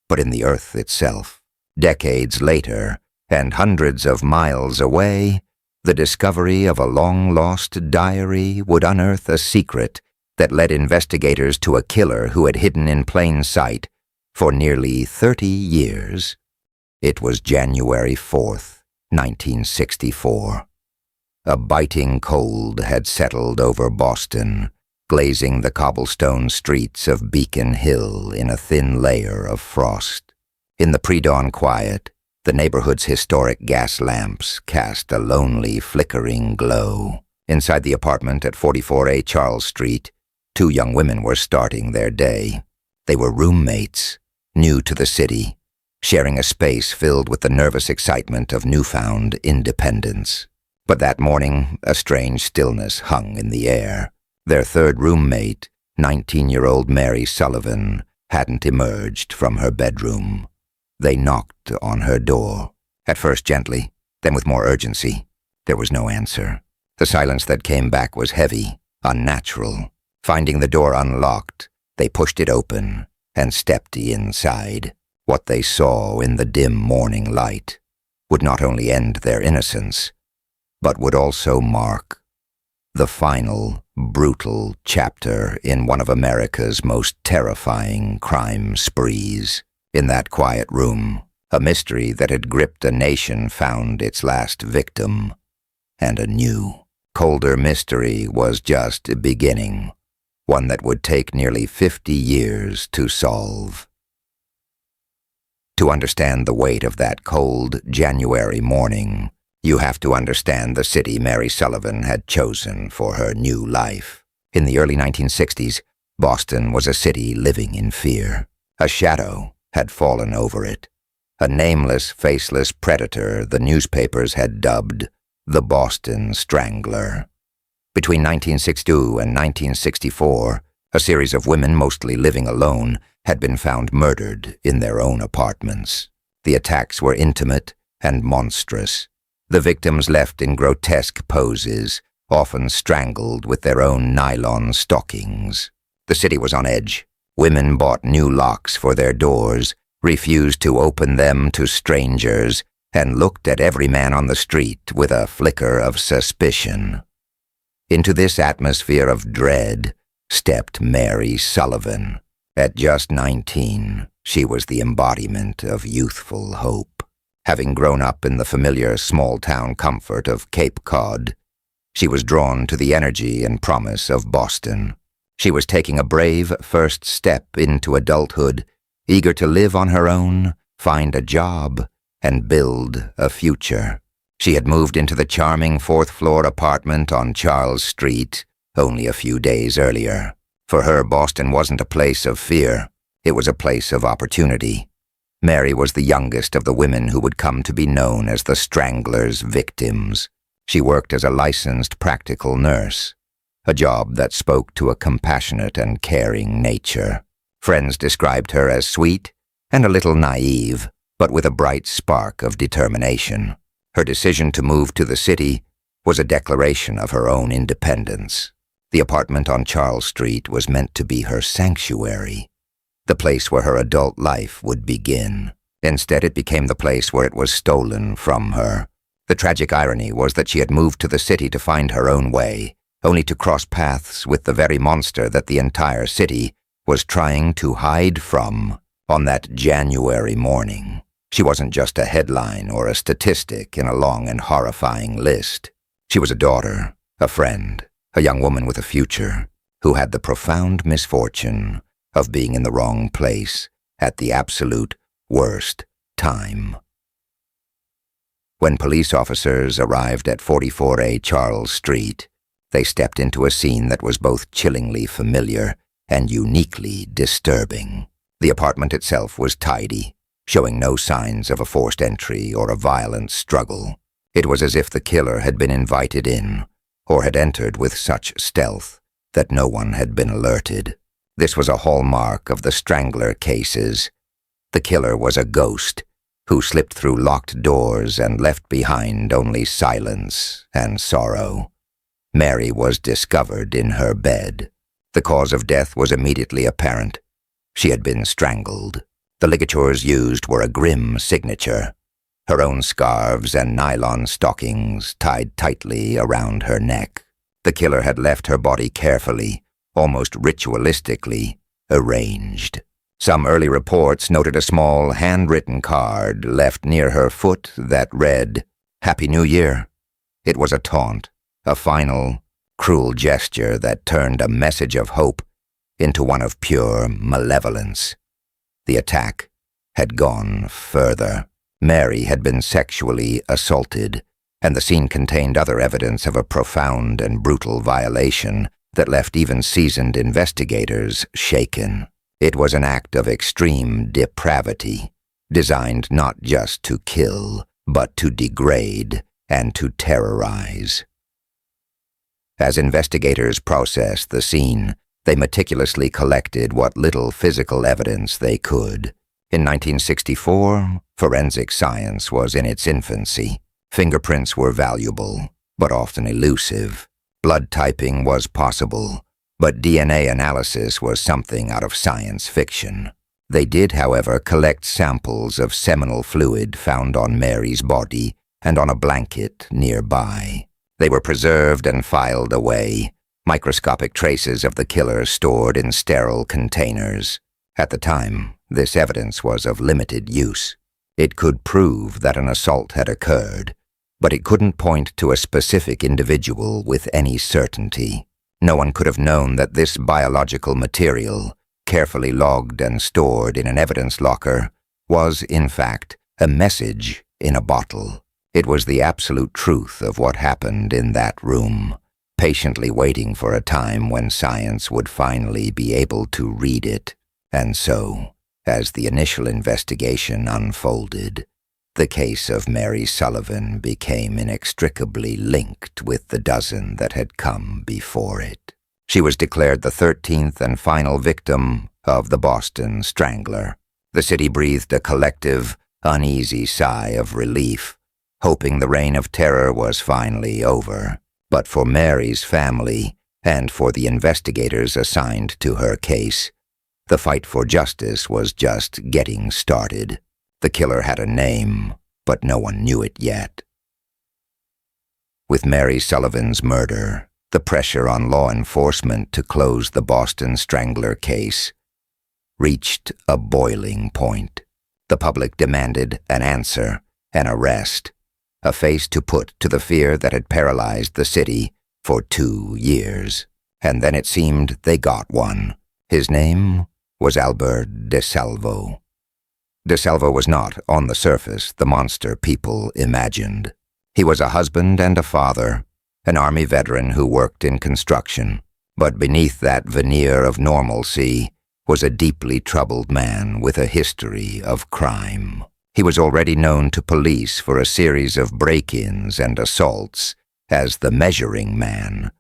but in the earth itself. Decades later, and hundreds of miles away, the discovery of a long-lost diary would unearth a secret that led investigators to a killer who had hidden in plain sight for nearly 30 years. It was January 4th, 1964. A biting cold had settled over Boston, glazing the cobblestone streets of Beacon Hill in a thin layer of frost. In the pre-dawn quiet, the neighborhood's historic gas lamps cast a lonely, flickering glow. Inside the apartment at 44A Charles Street, 2 young women were starting their day. They were roommates, new to the city, sharing a space filled with the nervous excitement of newfound independence. But that morning, a strange stillness hung in the air. Their third roommate, 19-year-old Mary Sullivan, hadn't emerged from her bedroom. They knocked on her door, at first gently, then with more urgency. There was no answer. The silence that came back was heavy, unnatural. Finding the door unlocked, they pushed it open and stepped inside. What they saw in the dim morning light would not only end their innocence, but would also mark the final brutal chapter in one of America's most terrifying crime sprees. In that quiet room, a mystery that had gripped a nation found its last victim, and a new, colder mystery was just beginning, one that would take nearly 50 years to solve. To understand the weight of that cold January morning, you have to understand the city Mary Sullivan had chosen for her new life. In the early 1960s, Boston was a city living in fear. A shadow had fallen over it. A nameless, faceless predator the newspapers had dubbed the Boston Strangler. Between 1962 and 1964, a series of women, mostly living alone, had been found murdered in their own apartments. The attacks were intimate and monstrous. The victims left in grotesque poses, often strangled with their own nylon stockings. The city was on edge. Women bought new locks for their doors, refused to open them to strangers, and looked at every man on the street with a flicker of suspicion. Into this atmosphere of dread stepped Mary Sullivan. At just 19, she was the embodiment of youthful hope. Having grown up in the familiar small-town comfort of Cape Cod, she was drawn to the energy and promise of Boston. She was taking a brave first step into adulthood, eager to live on her own, find a job, and build a future. She had moved into the charming fourth-floor apartment on Charles Street only a few days earlier. For her, Boston wasn't a place of fear. It was a place of opportunity. Mary was the youngest of the women who would come to be known as the Strangler's victims. She worked as a licensed practical nurse, a job that spoke to a compassionate and caring nature. Friends described her as sweet and a little naive, but with a bright spark of determination. Her decision to move to the city was a declaration of her own independence. The apartment on Charles Street was meant to be her sanctuary, the place where her adult life would begin. Instead, it became the place where it was stolen from her. The tragic irony was that she had moved to the city to find her own way, only to cross paths with the very monster that the entire city was trying to hide from on that January morning. She wasn't just a headline or a statistic in a long and horrifying list. She was a daughter, a friend, a young woman with a future, who had the profound misfortune of being in the wrong place at the absolute worst time. When police officers arrived at 44A Charles Street, they stepped into a scene that was both chillingly familiar and uniquely disturbing. The apartment itself was tidy, showing no signs of a forced entry or a violent struggle. It was as if the killer had been invited in, or had entered with such stealth that no one had been alerted. This was a hallmark of the Strangler cases. The killer was a ghost who slipped through locked doors and left behind only silence and sorrow. Mary was discovered in her bed. The cause of death was immediately apparent. She had been strangled. The ligatures used were a grim signature. Her own scarves and nylon stockings tied tightly around her neck. The killer had left her body carefully, almost ritualistically, arranged. Some early reports noted a small handwritten card left near her foot that read, "Happy New Year." It was a taunt, a final, cruel gesture that turned a message of hope into one of pure malevolence. The attack had gone further. Mary had been sexually assaulted, and the scene contained other evidence of a profound and brutal violation that left even seasoned investigators shaken. It was an act of extreme depravity, designed not just to kill, but to degrade and to terrorize. As investigators processed the scene, they meticulously collected what little physical evidence they could. In 1964, forensic science was in its infancy. Fingerprints were valuable, but often elusive. Blood typing was possible, but DNA analysis was something out of science fiction. They did, however, collect samples of seminal fluid found on Mary's body and on a blanket nearby. They were preserved and filed away, microscopic traces of the killer stored in sterile containers. At the time, this evidence was of limited use. It could prove that an assault had occurred, but it couldn't point to a specific individual with any certainty. No one could have known that this biological material, carefully logged and stored in an evidence locker, was, in fact, a message in a bottle. It was the absolute truth of what happened in that room, patiently waiting for a time when science would finally be able to read it. And so, as the initial investigation unfolded, the case of Mary Sullivan became inextricably linked with the dozen that had come before it. She was declared the 13th and final victim of the Boston Strangler. The city breathed a collective, uneasy sigh of relief, hoping the reign of terror was finally over. But for Mary's family, and for the investigators assigned to her case, the fight for justice was just getting started. The killer had a name, but no one knew it yet. With Mary Sullivan's murder, the pressure on law enforcement to close the Boston Strangler case reached a boiling point. The public demanded an answer, an arrest, a face to put to the fear that had paralyzed the city for 2 years. And then it seemed they got one. His name was Albert DeSalvo. DeSalvo was not, on the surface, the monster people imagined. He was a husband and a father, an Army veteran who worked in construction. But beneath that veneer of normalcy was a deeply troubled man with a history of crime. He was already known to police for a series of break-ins and assaults as the Measuring Man,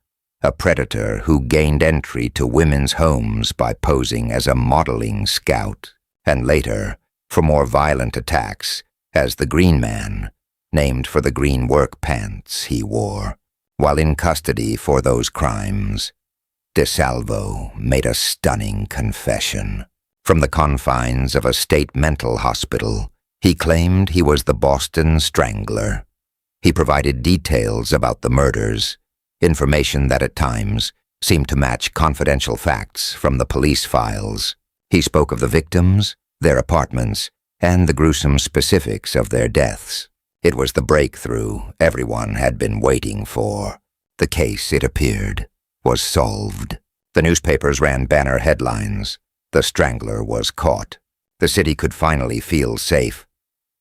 a predator who gained entry to women's homes by posing as a modeling scout, and later, for more violent attacks, as the Green Man, named for the green work pants he wore. While in custody for those crimes, DeSalvo made a stunning confession. From the confines of a state mental hospital, he claimed he was the Boston Strangler. He provided details about the murders, information that at times seemed to match confidential facts from the police files. He spoke of the victims, their apartments, and the gruesome specifics of their deaths. It was the breakthrough everyone had been waiting for. The case, it appeared, was solved. The newspapers ran banner headlines. The Strangler was caught. The city could finally feel safe.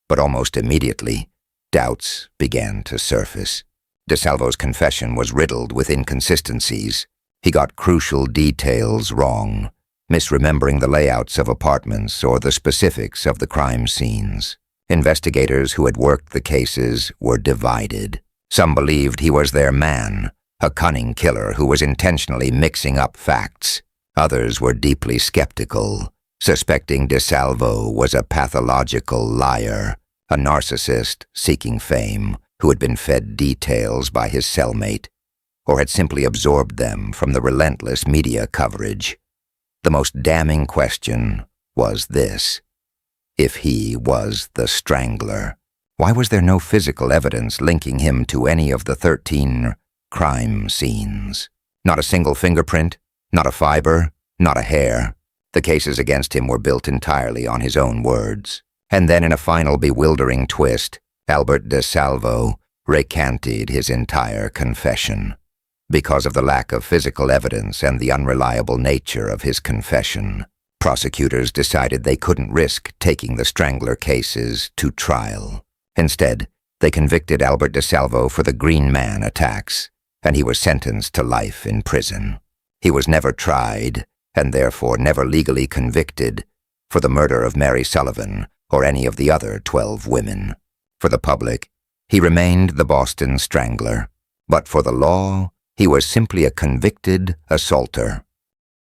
But almost immediately, doubts began to surface. DeSalvo's confession was riddled with inconsistencies. He got crucial details wrong, misremembering the layouts of apartments or the specifics of the crime scenes. Investigators who had worked the cases were divided. Some believed he was their man, a cunning killer who was intentionally mixing up facts. Others were deeply skeptical, suspecting DeSalvo was a pathological liar, a narcissist seeking fame who had been fed details by his cellmate, or had simply absorbed them from the relentless media coverage. The most damning question was this: if he was the Strangler, why was there no physical evidence linking him to any of the 13 crime scenes? Not a single fingerprint, not a fiber, not a hair. The cases against him were built entirely on his own words. And then in a final bewildering twist, Albert DeSalvo recanted his entire confession. Because of the lack of physical evidence and the unreliable nature of his confession, prosecutors decided they couldn't risk taking the Strangler cases to trial. Instead, they convicted Albert DeSalvo for the Green Man attacks, and he was sentenced to life in prison. He was never tried, and therefore never legally convicted, for the murder of Mary Sullivan or any of the other 12 women. For the public, he remained the Boston Strangler, but for the law, he was simply a convicted assaulter.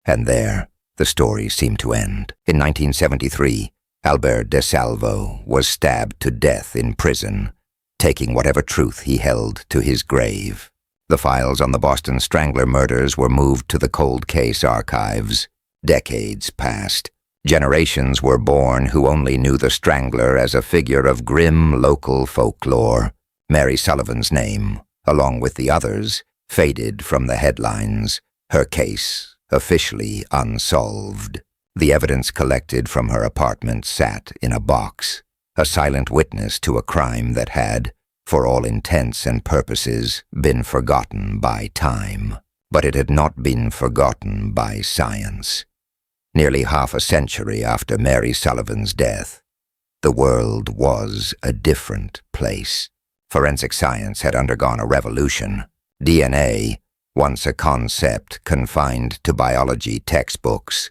And there, the story seemed to end. In 1973, Albert DeSalvo was stabbed to death in prison, taking whatever truth he held to his grave. The files on the Boston Strangler murders were moved to the cold case archives. Decades passed. Generations were born who only knew the Strangler as a figure of grim local folklore. Mary Sullivan's name, along with the others, faded from the headlines, her case officially unsolved. The evidence collected from her apartment sat in a box, a silent witness to a crime that had, for all intents and purposes, been forgotten by time. But it had not been forgotten by science. Nearly half a century after Mary Sullivan's death, the world was a different place. Forensic science had undergone a revolution. DNA, once a concept confined to biology textbooks,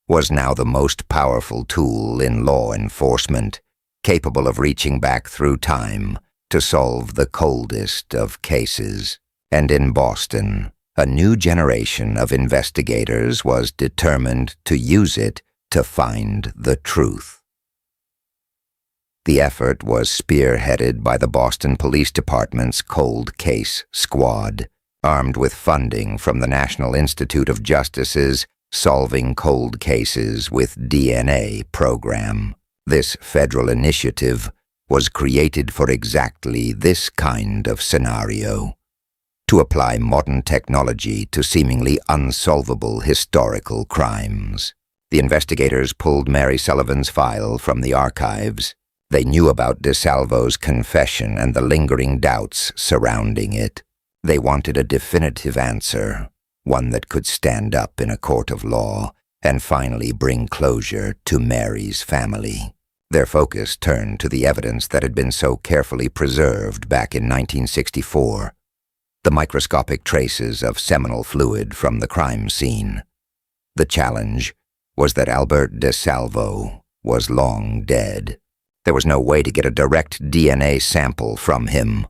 was now the most powerful tool in law enforcement, capable of reaching back through time to solve the coldest of cases. And in Boston, a new generation of investigators was determined to use it to find the truth. The effort was spearheaded by the Boston Police Department's Cold Case Squad, armed with funding from the National Institute of Justice's Solving Cold Cases with DNA program. This federal initiative was created for exactly this kind of scenario: to apply modern technology to seemingly unsolvable historical crimes. The investigators pulled Mary Sullivan's file from the archives. They knew about DeSalvo's confession and the lingering doubts surrounding it. They wanted a definitive answer, one that could stand up in a court of law and finally bring closure to Mary's family. Their focus turned to the evidence that had been so carefully preserved back in 1964, the microscopic traces of seminal fluid from the crime scene. The challenge was that Albert DeSalvo was long dead. There was no way to get a direct DNA sample from him,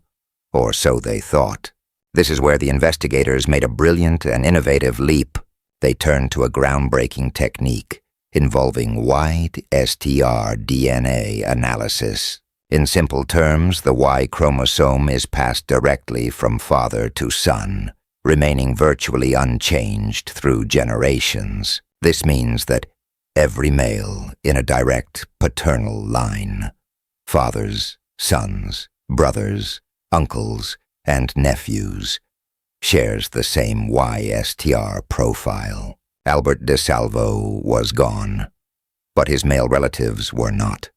or so they thought. This is where the investigators made a brilliant and innovative leap. They turned to a groundbreaking technique involving wide STR DNA analysis. In simple terms, the Y chromosome is passed directly from father to son, remaining virtually unchanged through generations. This means that every male in a direct paternal line, fathers, sons, brothers, uncles, and nephews, shares the same YSTR profile. Albert DeSalvo was gone, but his male relatives were not.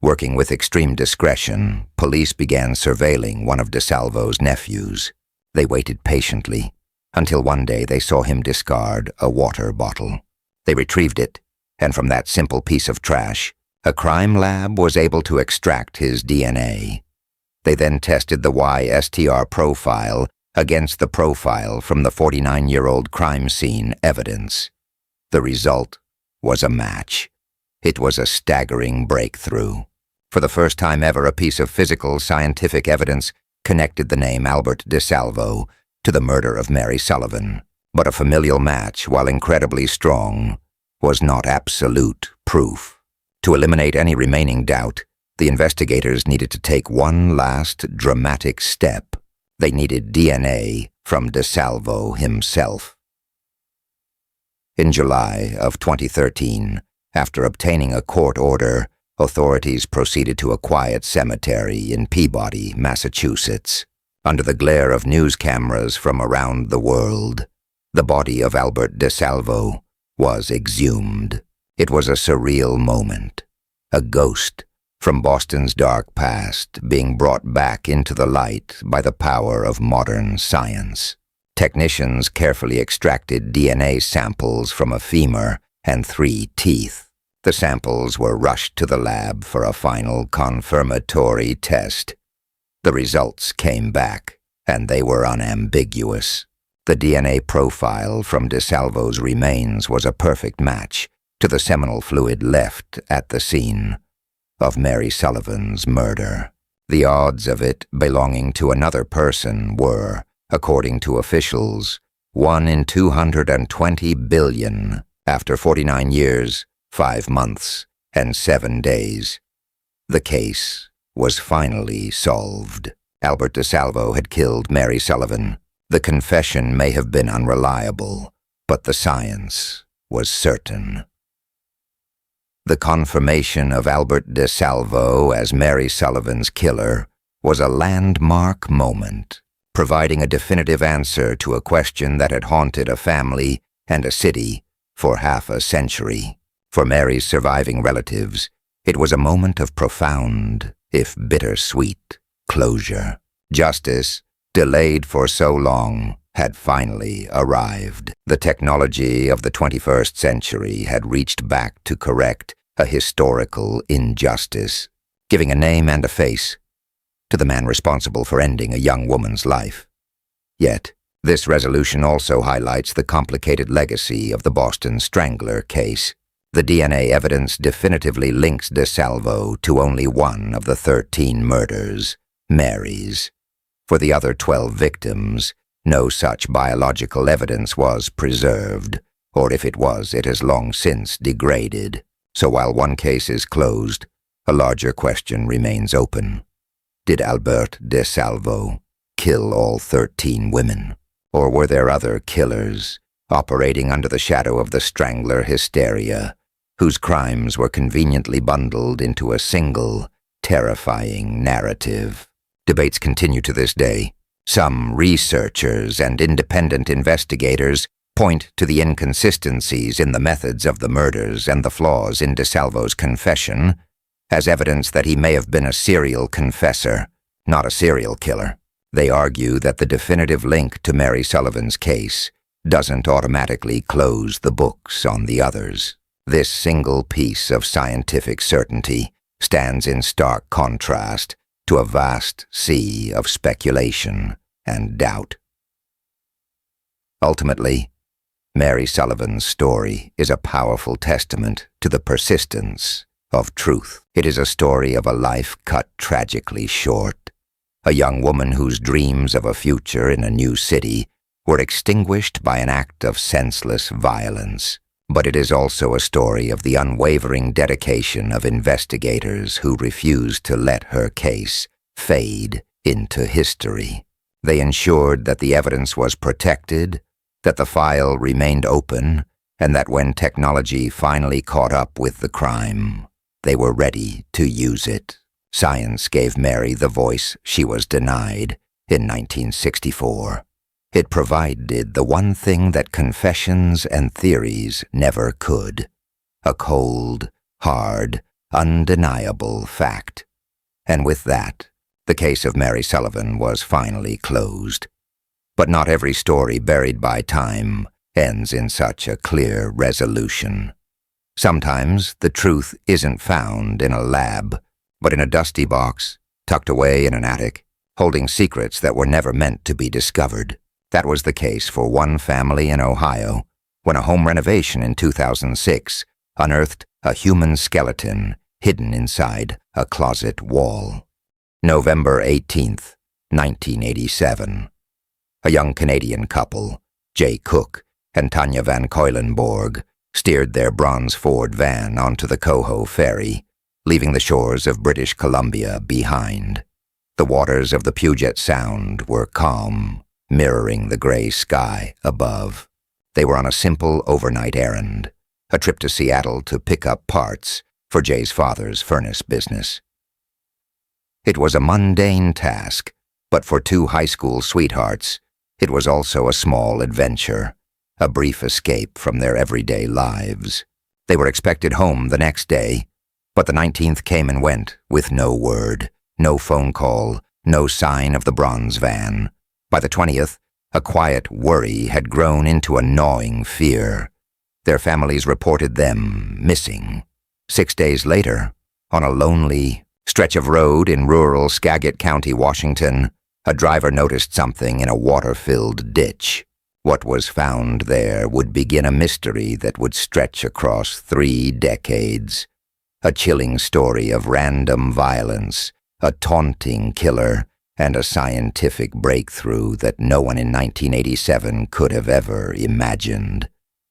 Working with extreme discretion, police began surveilling one of DeSalvo's nephews. They waited patiently until one day they saw him discard a water bottle. They retrieved it, and from that simple piece of trash, a crime lab was able to extract his DNA. They then tested the YSTR profile against the profile from the 49-year-old crime scene evidence. The result was a match. It was a staggering breakthrough. For the first time ever, a piece of physical scientific evidence connected the name Albert DeSalvo to the murder of Mary Sullivan. But a familial match, while incredibly strong, was not absolute proof. To eliminate any remaining doubt, the investigators needed to take one last dramatic step. They needed DNA from DeSalvo himself. In July of 2013, after obtaining a court order, authorities proceeded to a quiet cemetery in Peabody, Massachusetts. Under the glare of news cameras from around the world, the body of Albert DeSalvo was exhumed. It was a surreal moment, a ghost from Boston's dark past being brought back into the light by the power of modern science. Technicians carefully extracted DNA samples from a femur and 3 teeth. The samples were rushed to the lab for a final confirmatory test. The results came back, and they were unambiguous. The DNA profile from DeSalvo's remains was a perfect match to the seminal fluid left at the scene of Mary Sullivan's murder. The odds of it belonging to another person were, according to officials, 1 in 220 billion after 49 years, 5 months, and 7 days. The case was finally solved. Albert DeSalvo had killed Mary Sullivan. The confession may have been unreliable, but the science was certain. The confirmation of Albert DeSalvo as Mary Sullivan's killer was a landmark moment. providing a definitive answer to a question that had haunted a family and a city for half a century. For Mary's surviving relatives, it was a moment of profound, if bittersweet, closure. Justice, delayed for so long, had finally arrived. The technology of the 21st century had reached back to correct a historical injustice, giving a name and a face to the man responsible for ending a young woman's life. Yet, this resolution also highlights the complicated legacy of the Boston Strangler case. The DNA evidence definitively links DeSalvo to only one of the 13 murders, Mary's. For the other 12 victims, no such biological evidence was preserved, or if it was, it has long since degraded. So while one case is closed, a larger question remains open. Did Albert DeSalvo kill all 13 women? Or were there other killers, operating under the shadow of the Strangler hysteria, whose crimes were conveniently bundled into a single, terrifying narrative? Debates continue to this day. Some researchers and independent investigators point to the inconsistencies in the methods of the murders and the flaws in DeSalvo's confession as evidence that he may have been a serial confessor, not a serial killer. They argue that the definitive link to Mary Sullivan's case doesn't automatically close the books on the others. This single piece of scientific certainty stands in stark contrast to a vast sea of speculation and doubt. Ultimately, Mary Sullivan's story is a powerful testament to the persistence of truth. It is a story of a life cut tragically short, a young woman whose dreams of a future in a new city were extinguished by an act of senseless violence. But it is also a story of the unwavering dedication of investigators who refused to let her case fade into history. They ensured that the evidence was protected, that the file remained open, and that when technology finally caught up with the crime, they were ready to use it. Science gave Mary the voice she was denied in 1964. It provided the one thing that confessions and theories never could: a cold, hard, undeniable fact. And with that, the case of Mary Sullivan was finally closed. But not every story buried by time ends in such a clear resolution. Sometimes the truth isn't found in a lab, but in a dusty box, tucked away in an attic, holding secrets that were never meant to be discovered. That was the case for one family in Ohio, when a home renovation in 2006 unearthed a human skeleton hidden inside a closet wall. November 18th, 1987. A young Canadian couple, Jay Cook and Tanya Van Kuylenborg, steered their bronze Ford van onto the Coho Ferry, leaving the shores of British Columbia behind. The waters of the Puget Sound were calm, mirroring the gray sky above. They were on a simple overnight errand, a trip to Seattle to pick up parts for Jay's father's furnace business. It was a mundane task, but for two high school sweethearts, it was also a small adventure, a brief escape from their everyday lives. They were expected home the next day, but the 19th came and went with no word, no phone call, no sign of the bronze van. By the 20th, a quiet worry had grown into a gnawing fear. Their families reported them missing. 6 days later, on a lonely stretch of road in rural Skagit County, Washington, a driver noticed something in a water-filled ditch. What was found there would begin a mystery that would stretch across 3 decades. A chilling story of random violence, a taunting killer, and a scientific breakthrough that no one in 1987 could have ever imagined.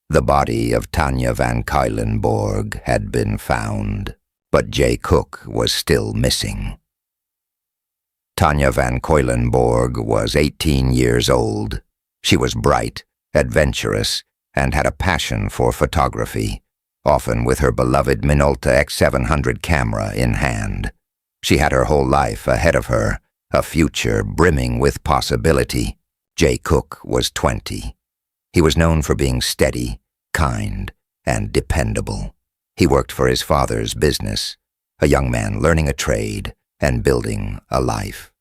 The body of Tanya Van Kuylenborg had been found, but Jay Cook was still missing. Tanya Van Kuylenborg was 18 years old. She was bright, adventurous, and had a passion for photography, often with her beloved Minolta X700 camera in hand. She had her whole life ahead of her, a future brimming with possibility. Jay Cook was 20. He was known for being steady, kind, and dependable. He worked for his father's business, a young man learning a trade and building a life.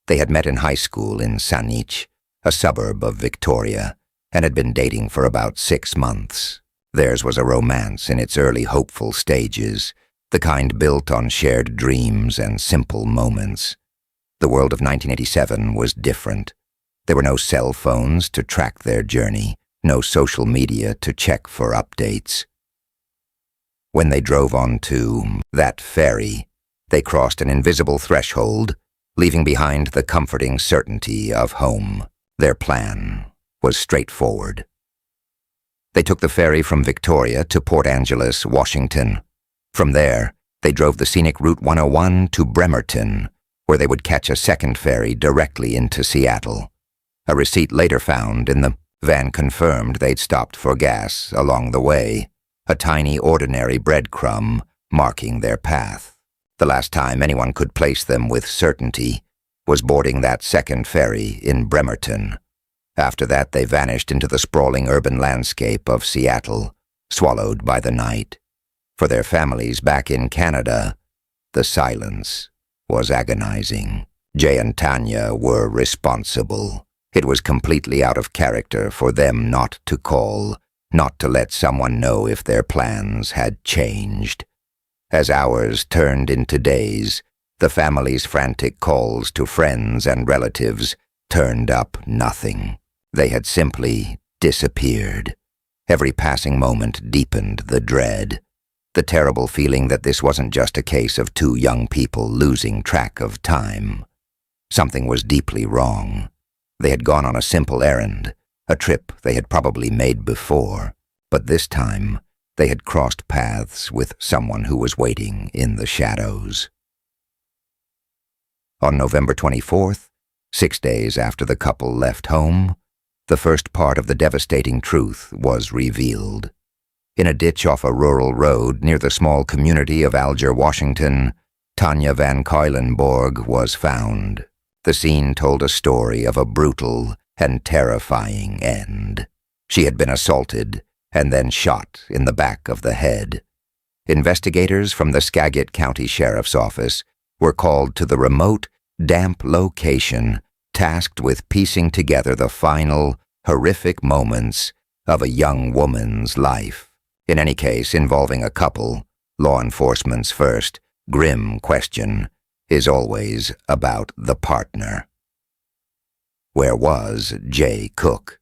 They had met in high school in Saanich, a suburb of Victoria, and had been dating for about 6 months. Theirs was a romance in its early hopeful stages, the kind built on shared dreams and simple moments. The world of 1987 was different. There were no cell phones to track their journey, no social media to check for updates. When they drove onto that ferry, they crossed an invisible threshold, leaving behind the comforting certainty of home. Their plan was straightforward. They took the ferry from Victoria to Port Angeles, Washington. From there, they drove the scenic Route 101 to Bremerton, where they would catch a second ferry directly into Seattle. A receipt later found in the van confirmed they'd stopped for gas along the way, a tiny ordinary breadcrumb marking their path. The last time anyone could place them with certainty was boarding that second ferry in Bremerton. After that, they vanished into the sprawling urban landscape of Seattle, swallowed by the night. For their families back in Canada, the silence was agonizing. Jay and Tanya were responsible. It was completely out of character for them not to call, not to let someone know if their plans had changed. As hours turned into days, the family's frantic calls to friends and relatives turned up nothing. They had simply disappeared. Every passing moment deepened the dread, the terrible feeling that this wasn't just a case of two young people losing track of time. Something was deeply wrong. They had gone on a simple errand, a trip they had probably made before, but this time they had crossed paths with someone who was waiting in the shadows. On November 24th, 6 days after the couple left home, the first part of the devastating truth was revealed. In a ditch off a rural road near the small community of Alger, Washington, Tanya Van Kuylenborg was found. The scene told a story of a brutal and terrifying end. She had been assaulted and then shot in the back of the head. Investigators from the Skagit County Sheriff's Office were called to the remote, damp location, tasked with piecing together the final, horrific moments of a young woman's life. In any case involving a couple, law enforcement's first, grim question is always about the partner. Where was Jay Cook?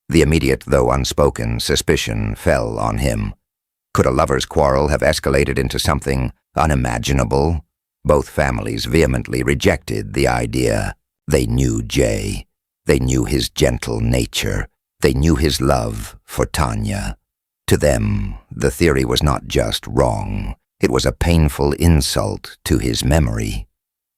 The immediate, though unspoken, suspicion fell on him. Could a lover's quarrel have escalated into something unimaginable? Both families vehemently rejected the idea. They knew Jay. They knew his gentle nature. They knew his love for Tanya. To them, the theory was not just wrong. It was a painful insult to his memory.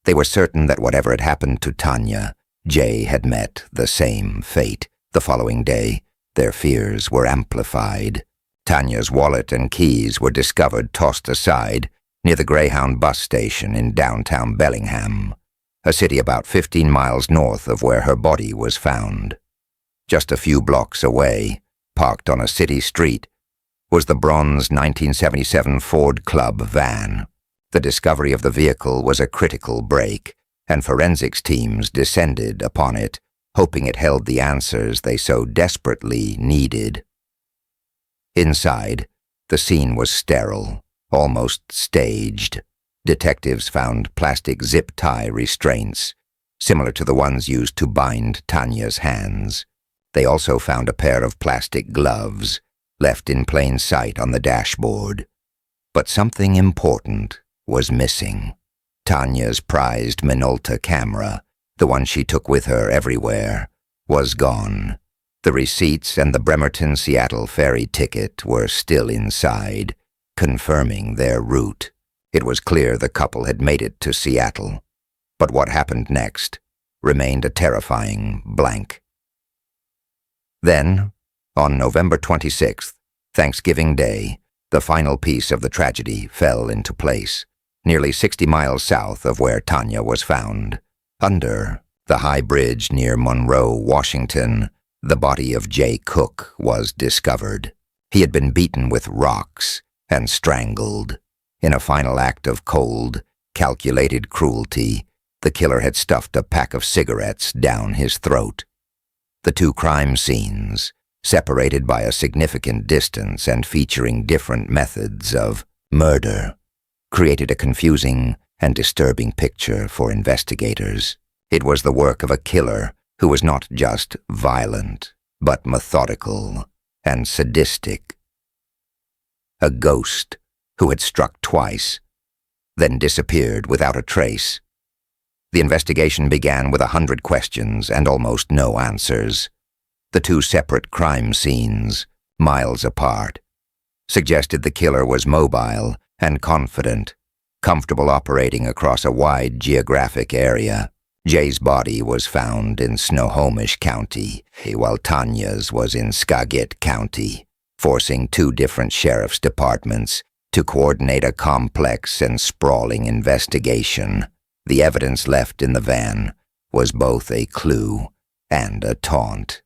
They were certain that whatever had happened to Tanya, Jay had met the same fate. The following day, their fears were amplified. Tanya's wallet and keys were discovered tossed aside near the Greyhound bus station in downtown Bellingham, a city about 15 miles north of where her body was found. Just a few blocks away, parked on a city street, was the bronze 1977 Ford Club van. The discovery of the vehicle was a critical break, and forensics teams descended upon it, hoping it held the answers they so desperately needed. Inside, the scene was sterile, almost staged. Detectives found plastic zip tie restraints, similar to the ones used to bind Tanya's hands. They also found a pair of plastic gloves, left in plain sight on the dashboard. But something important was missing. Tanya's prized Minolta camera, the one she took with her everywhere, was gone. The receipts and the Bremerton-Seattle ferry ticket were still inside, confirming their route. It was clear the couple had made it to Seattle. But what happened next remained a terrifying blank. Then, on November 26th, Thanksgiving Day, the final piece of the tragedy fell into place. nearly 60 miles south of where Tanya was found. Under the high bridge near Monroe, Washington, the body of Jay Cook was discovered. He had been beaten with rocks and strangled. In a final act of cold, calculated cruelty, the killer had stuffed a pack of cigarettes down his throat. The two crime scenes, separated by a significant distance and featuring different methods of murder, created a confusing and disturbing picture for investigators. It was the work of a killer who was not just violent, but methodical and sadistic. A ghost who had struck twice, then disappeared without a trace. The investigation began with 100 questions and almost no answers. The two separate crime scenes, miles apart, suggested the killer was mobile and confident, comfortable operating across a wide geographic area. Jay's body was found in Snohomish County, while Tanya's was in Skagit County, forcing two different sheriff's departments to coordinate a complex and sprawling investigation. The evidence left in the van was both a clue and a taunt.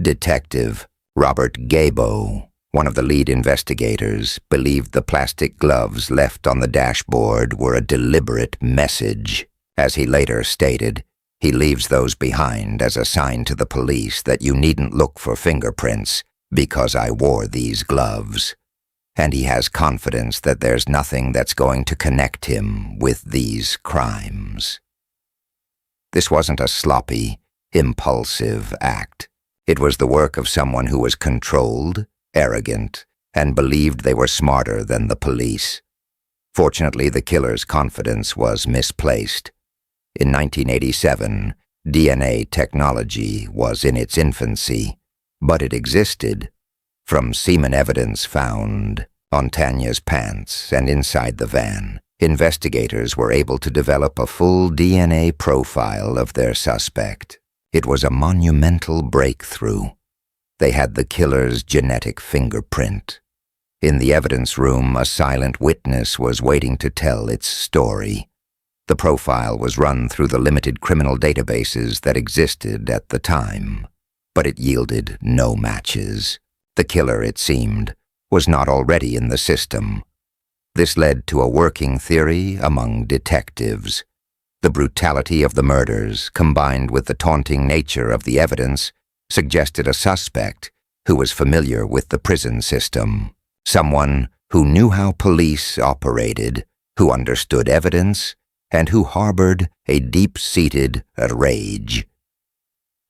Detective Robert Gabo, one of the lead investigators, believed the plastic gloves left on the dashboard were a deliberate message. As he later stated, he leaves those behind as a sign to the police that you needn't look for fingerprints because I wore these gloves. And he has confidence that there's nothing that's going to connect him with these crimes. This wasn't a sloppy, impulsive act. It was the work of someone who was controlled, arrogant, and believed they were smarter than the police. Fortunately, the killer's confidence was misplaced. In 1987, DNA technology was in its infancy, but it existed. From semen evidence found on Tanya's pants and inside the van, investigators were able to develop a full DNA profile of their suspect. It was a monumental breakthrough. They had the killer's genetic fingerprint. In the evidence room, a silent witness was waiting to tell its story. The profile was run through the limited criminal databases that existed at the time, but it yielded no matches. The killer, it seemed, was not already in the system. This led to a working theory among detectives. The brutality of the murders, combined with the taunting nature of the evidence, suggested a suspect who was familiar with the prison system, someone who knew how police operated, who understood evidence, and who harbored a deep-seated rage.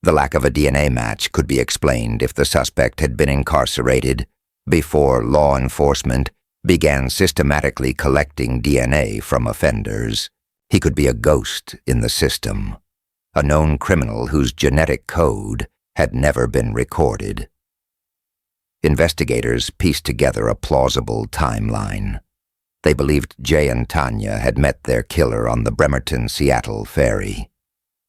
The lack of a DNA match could be explained if the suspect had been incarcerated before law enforcement began systematically collecting DNA from offenders. He could be a ghost in the system, a known criminal whose genetic code had never been recorded. Investigators pieced together a plausible timeline. They believed Jay and Tanya had met their killer on the Bremerton-Seattle ferry.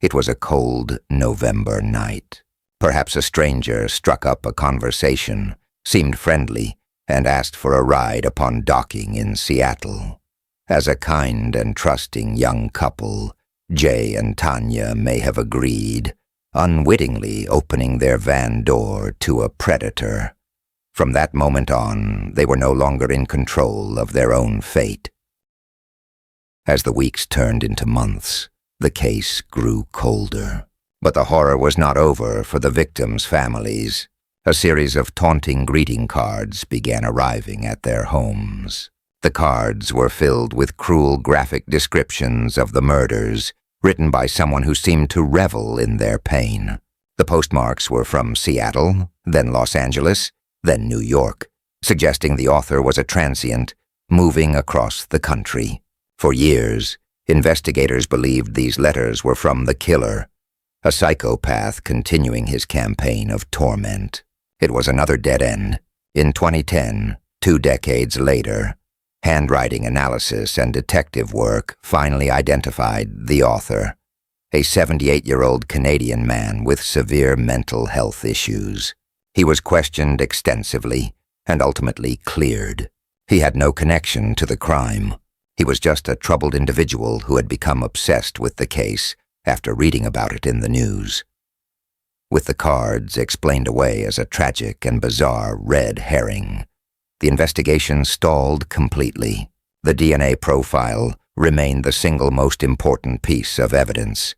It was a cold November night. Perhaps a stranger struck up a conversation, seemed friendly, and asked for a ride upon docking in Seattle. As a kind and trusting young couple, Jay and Tanya may have agreed, unwittingly opening their van door to a predator. From that moment on, they were no longer in control of their own fate. As the weeks turned into months, the case grew colder. But the horror was not over for the victims' families. A series of taunting greeting cards began arriving at their homes. The cards were filled with cruel graphic descriptions of the murders, written by someone who seemed to revel in their pain. The postmarks were from Seattle, then Los Angeles, then New York, suggesting the author was a transient, moving across the country. For years, investigators believed these letters were from the killer, a psychopath continuing his campaign of torment. It was another dead end. In 2010, 2 decades later, handwriting analysis and detective work finally identified the author, a 78-year-old Canadian man with severe mental health issues. He was questioned extensively and ultimately cleared. He had no connection to the crime. He was just a troubled individual who had become obsessed with the case after reading about it in the news. With the cards explained away as a tragic and bizarre red herring, the investigation stalled completely. The DNA profile remained the single most important piece of evidence,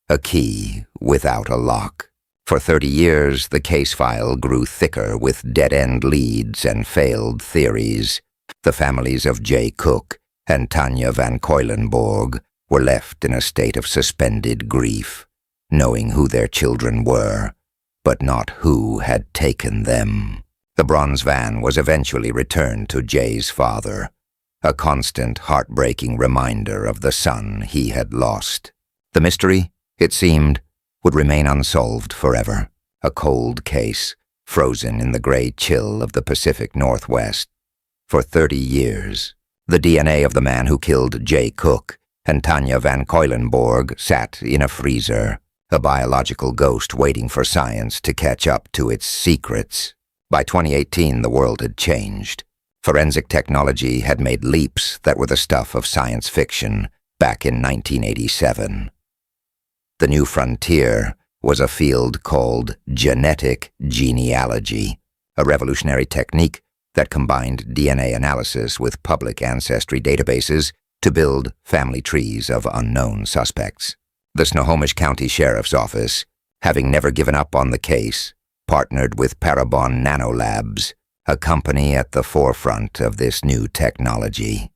a key without a lock. For 30 years, the case file grew thicker with dead-end leads and failed theories. The families of Jay Cook and Tanya van Keulenborg were left in a state of suspended grief, knowing who their children were, but not who had taken them. The bronze van was eventually returned to Jay's father, a constant, heartbreaking reminder of the son he had lost. The mystery, it seemed, would remain unsolved forever, a cold case, frozen in the gray chill of the Pacific Northwest. For 30 years, the DNA of the man who killed Jay Cook and Tanya van Keulenborg sat in a freezer, a biological ghost waiting for science to catch up to its secrets. By 2018, the world had changed. Forensic technology had made leaps that were the stuff of science fiction back in 1987. The new frontier was a field called genetic genealogy, a revolutionary technique that combined DNA analysis with public ancestry databases to build family trees of unknown suspects. The Snohomish County Sheriff's Office, having never given up on the case, partnered with Parabon Nanolabs, a company at the forefront of this new technology.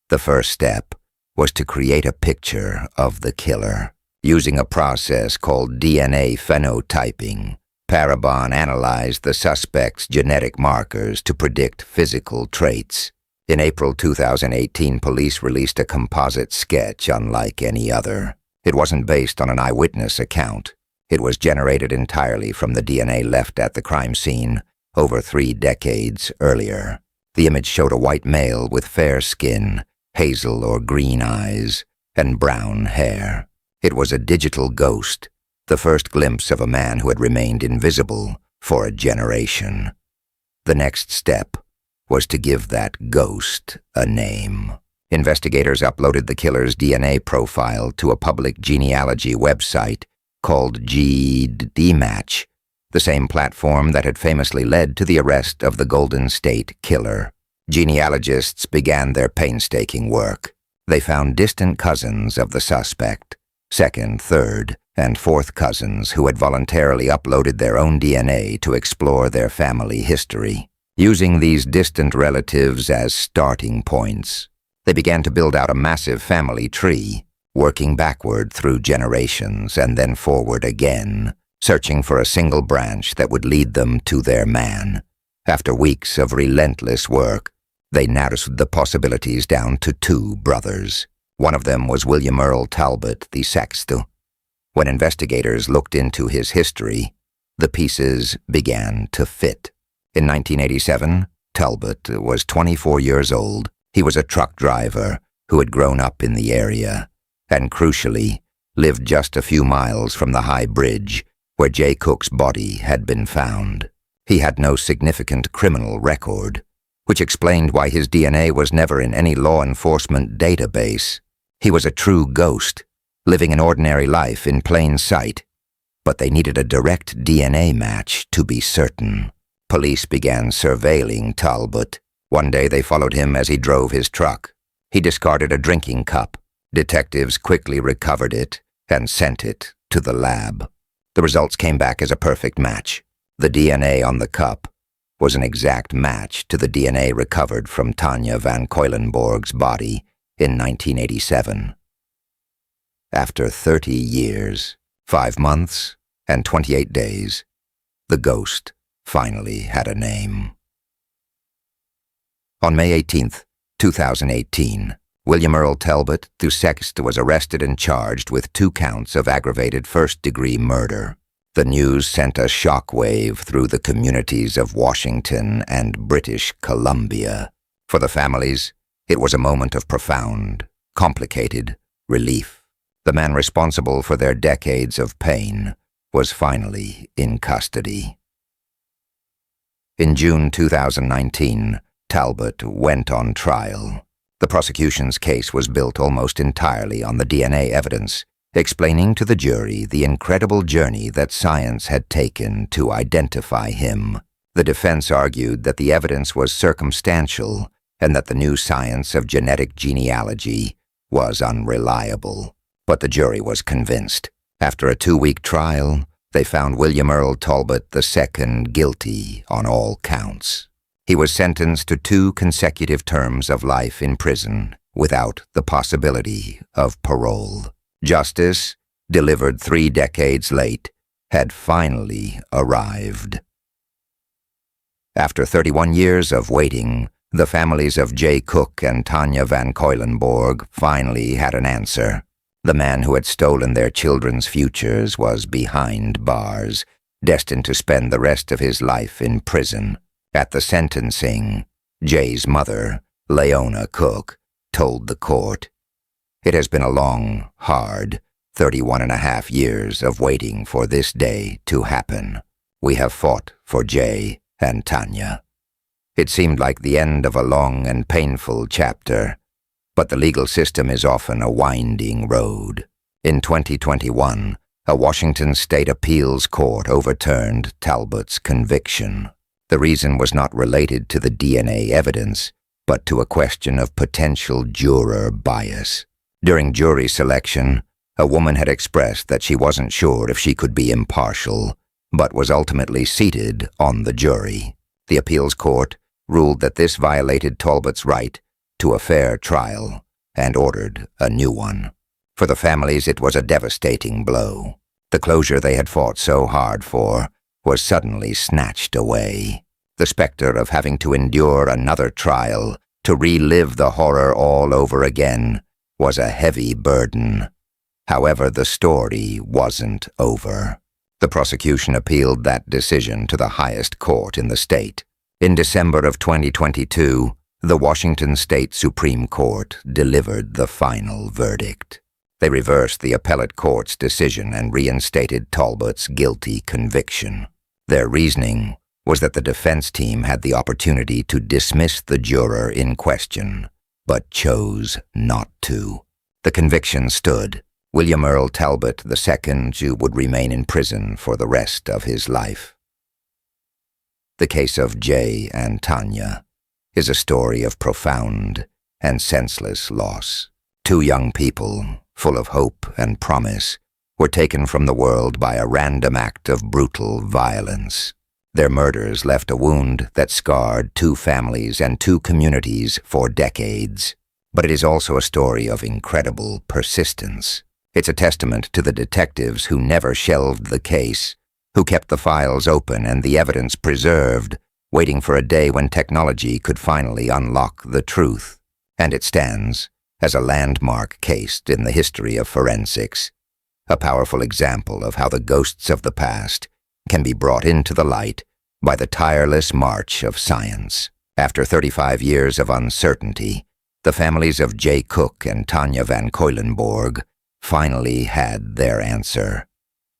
The first step was to create a picture of the killer. Using a process called DNA phenotyping, Parabon analyzed the suspect's genetic markers to predict physical traits. In April 2018, police released a composite sketch unlike any other. It wasn't based on an eyewitness account. It was generated entirely from the DNA left at the crime scene over 3 decades earlier. The image showed a white male with fair skin, hazel or green eyes, and brown hair. It was a digital ghost, the first glimpse of a man who had remained invisible for a generation. The next step was to give that ghost a name. Investigators uploaded the killer's DNA profile to a public genealogy website called GDmatch, the same platform that had famously led to the arrest of the Golden State Killer. Genealogists began their painstaking work. They found distant cousins of the suspect, second, third, and fourth cousins who had voluntarily uploaded their own DNA to explore their family history. Using these distant relatives as starting points, they began to build out a massive family tree, working backward through generations and then forward again, searching for a single branch that would lead them to their man. After weeks of relentless work, they narrowed the possibilities down to 2 brothers. One of them was William Earl Talbot VI. When investigators looked into his history, the pieces began to fit. In 1987, Talbot was 24 years old. He was a truck driver who had grown up in the area, and crucially, lived just a few miles from the high bridge where Jay Cook's body had been found. He had no significant criminal record, which explained why his DNA was never in any law enforcement database. He was a true ghost, living an ordinary life in plain sight, but they needed a direct DNA match to be certain. Police began surveilling Talbot. One day they followed him as he drove his truck. He discarded a drinking cup. Detectives quickly recovered it and sent it to the lab. The results came back as a perfect match. The DNA on the cup was an exact match to the DNA recovered from Tanya van Keulenborg's body in 1987. After 30 years, 5 months, and 28 days, the ghost finally had a name. On May 18, 2018, William Earl Talbot II was arrested and charged with 2 counts of aggravated first-degree murder. The news sent a shockwave through the communities of Washington and British Columbia. For the families, it was a moment of profound, complicated relief. The man responsible for their decades of pain was finally in custody. In June 2019, Talbot went on trial. The The prosecution's case was built almost entirely on the DNA evidence, explaining to the jury the incredible journey that science had taken to identify him. The defense argued that the evidence was circumstantial and that the new science of genetic genealogy was unreliable. But the jury was convinced. After a 2-week trial, they found William Earl Talbot II guilty on all counts. He was sentenced to 2 consecutive terms of life in prison without the possibility of parole. Justice, delivered 3 decades late, had finally arrived. After 31 years of waiting, the families of Jay Cook and Tanya Van Keulenborg finally had an answer. The man who had stolen their children's futures was behind bars, destined to spend the rest of his life in prison. At the sentencing, Jay's mother, Leona Cook, told the court, "It has been a long, hard 31.5 years of waiting for this day to happen. We have fought for Jay and Tanya." It seemed like the end of a long and painful chapter, but the legal system is often a winding road. In 2021, a Washington state appeals court overturned Talbot's conviction. The reason was not related to the DNA evidence, but to a question of potential juror bias. During jury selection, a woman had expressed that she wasn't sure if she could be impartial, but was ultimately seated on the jury. The appeals court ruled that this violated Talbot's right to a fair trial and ordered a new one. For the families, it was a devastating blow. The closure they had fought so hard for was suddenly snatched away. The specter of having to endure another trial, to relive the horror all over again, was a heavy burden. However, the story wasn't over. The prosecution appealed that decision to the highest court in the state. In December of 2022, the Washington State Supreme Court delivered the final verdict. They reversed the appellate court's decision and reinstated Talbot's guilty conviction. Their reasoning was that the defense team had the opportunity to dismiss the juror in question, but chose not to. The conviction stood. William Earl Talbot II would remain in prison for the rest of his life. The case of Jay and Tanya is a story of profound and senseless loss. 2 young people, full of hope and promise, were taken from the world by a random act of brutal violence. Their murders left a wound that scarred 2 families and 2 communities for decades. But it is also a story of incredible persistence. It's a testament to the detectives who never shelved the case, who kept the files open and the evidence preserved, waiting for a day when technology could finally unlock the truth. And it stands as a landmark case in the history of forensics, a powerful example of how the ghosts of the past can be brought into the light by the tireless march of science. After 35 years of uncertainty, the families of Jay Cook and Tanya Van Keulenborg finally had their answer.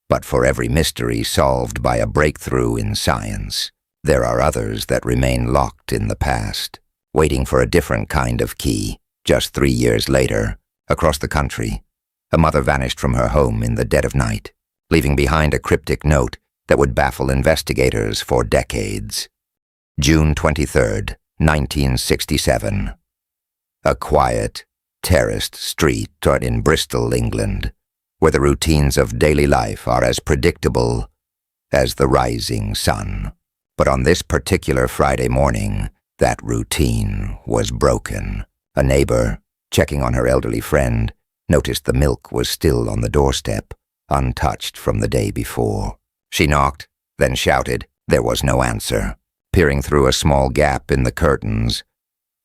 But for every mystery solved by a breakthrough in science, there are others that remain locked in the past, waiting for a different kind of key. Just 3 years later, across the country, a mother vanished from her home in the dead of night, leaving behind a cryptic note that would baffle investigators for decades. June 23, 1967. A quiet, terraced street in Bristol, England, where the routines of daily life are as predictable as the rising sun. But on this particular Friday morning, that routine was broken. A neighbor, checking on her elderly friend, noticed the milk was still on the doorstep, untouched from the day before. She knocked, then shouted. There was no answer. Peering through a small gap in the curtains,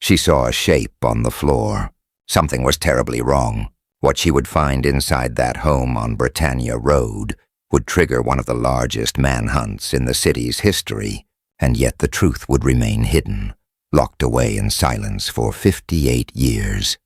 she saw a shape on the floor. Something was terribly wrong. What she would find inside that home on Britannia Road would trigger one of the largest manhunts in the city's history, and yet the truth would remain hidden, locked away in silence for 58 years.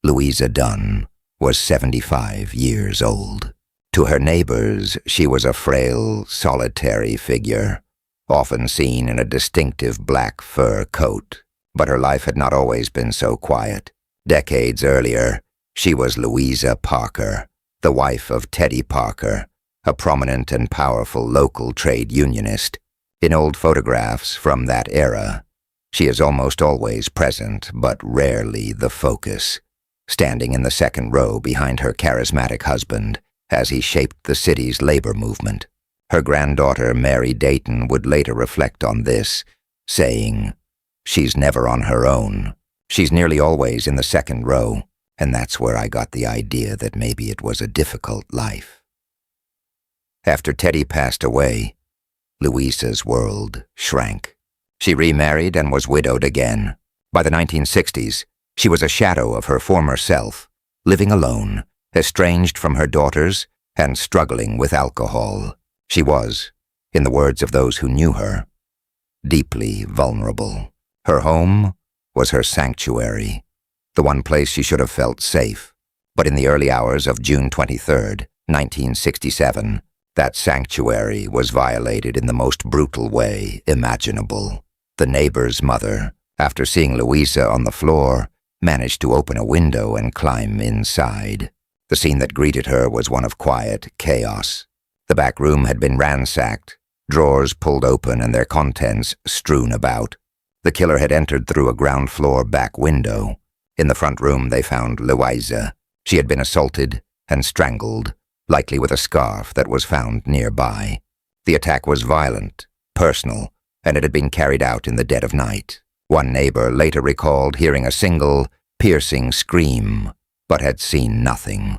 Louisa Dunn was 75 years old. To her neighbors, she was a frail, solitary figure, often seen in a distinctive black fur coat. But her life had not always been so quiet. Decades earlier, she was Louisa Parker, the wife of Teddy Parker, a prominent and powerful local trade unionist. In old photographs from that era, she is almost always present, but rarely the focus, standing in the second row behind her charismatic husband as he shaped the city's labor movement. Her granddaughter, Mary Dayton, would later reflect on this, saying, "She's never on her own. She's nearly always in the second row, and that's where I got the idea that maybe it was a difficult life." After Teddy passed away, Louisa's world shrank. She remarried and was widowed again. By the 1960s, she was a shadow of her former self, living alone, estranged from her daughters, and struggling with alcohol. She was, in the words of those who knew her, deeply vulnerable. Her home was her sanctuary, the one place she should have felt safe. But in the early hours of June 23, 1967, that sanctuary was violated in the most brutal way imaginable. The neighbor's mother, after seeing Louisa on the floor, managed to open a window and climb inside. The scene that greeted her was one of quiet chaos. The back room had been ransacked, drawers pulled open and their contents strewn about. The killer had entered through a ground floor back window. In the front room they found Louisa. She had been assaulted and strangled, likely with a scarf that was found nearby. The attack was violent, personal, and it had been carried out in the dead of night. One neighbor later recalled hearing a single, piercing scream, but had seen nothing.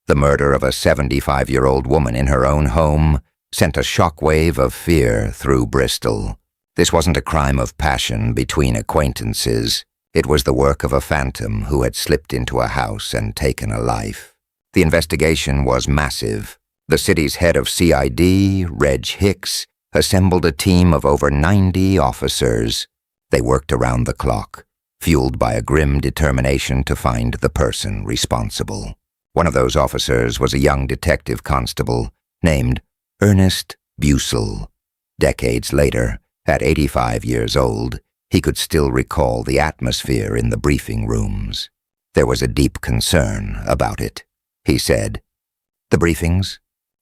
The murder of a 75-year-old woman in her own home sent a shockwave of fear through Bristol. This wasn't a crime of passion between acquaintances. It was the work of a phantom who had slipped into a house and taken a life. The investigation was massive. The city's head of CID, Reg Hicks, assembled a team of over 90 officers. They worked around the clock, fueled by a grim determination to find the person responsible. One of those officers was a young detective constable named Ernest Bussell. Decades later, at 85 years old, he could still recall the atmosphere in the briefing rooms. There was a deep concern about it. He said, "The briefings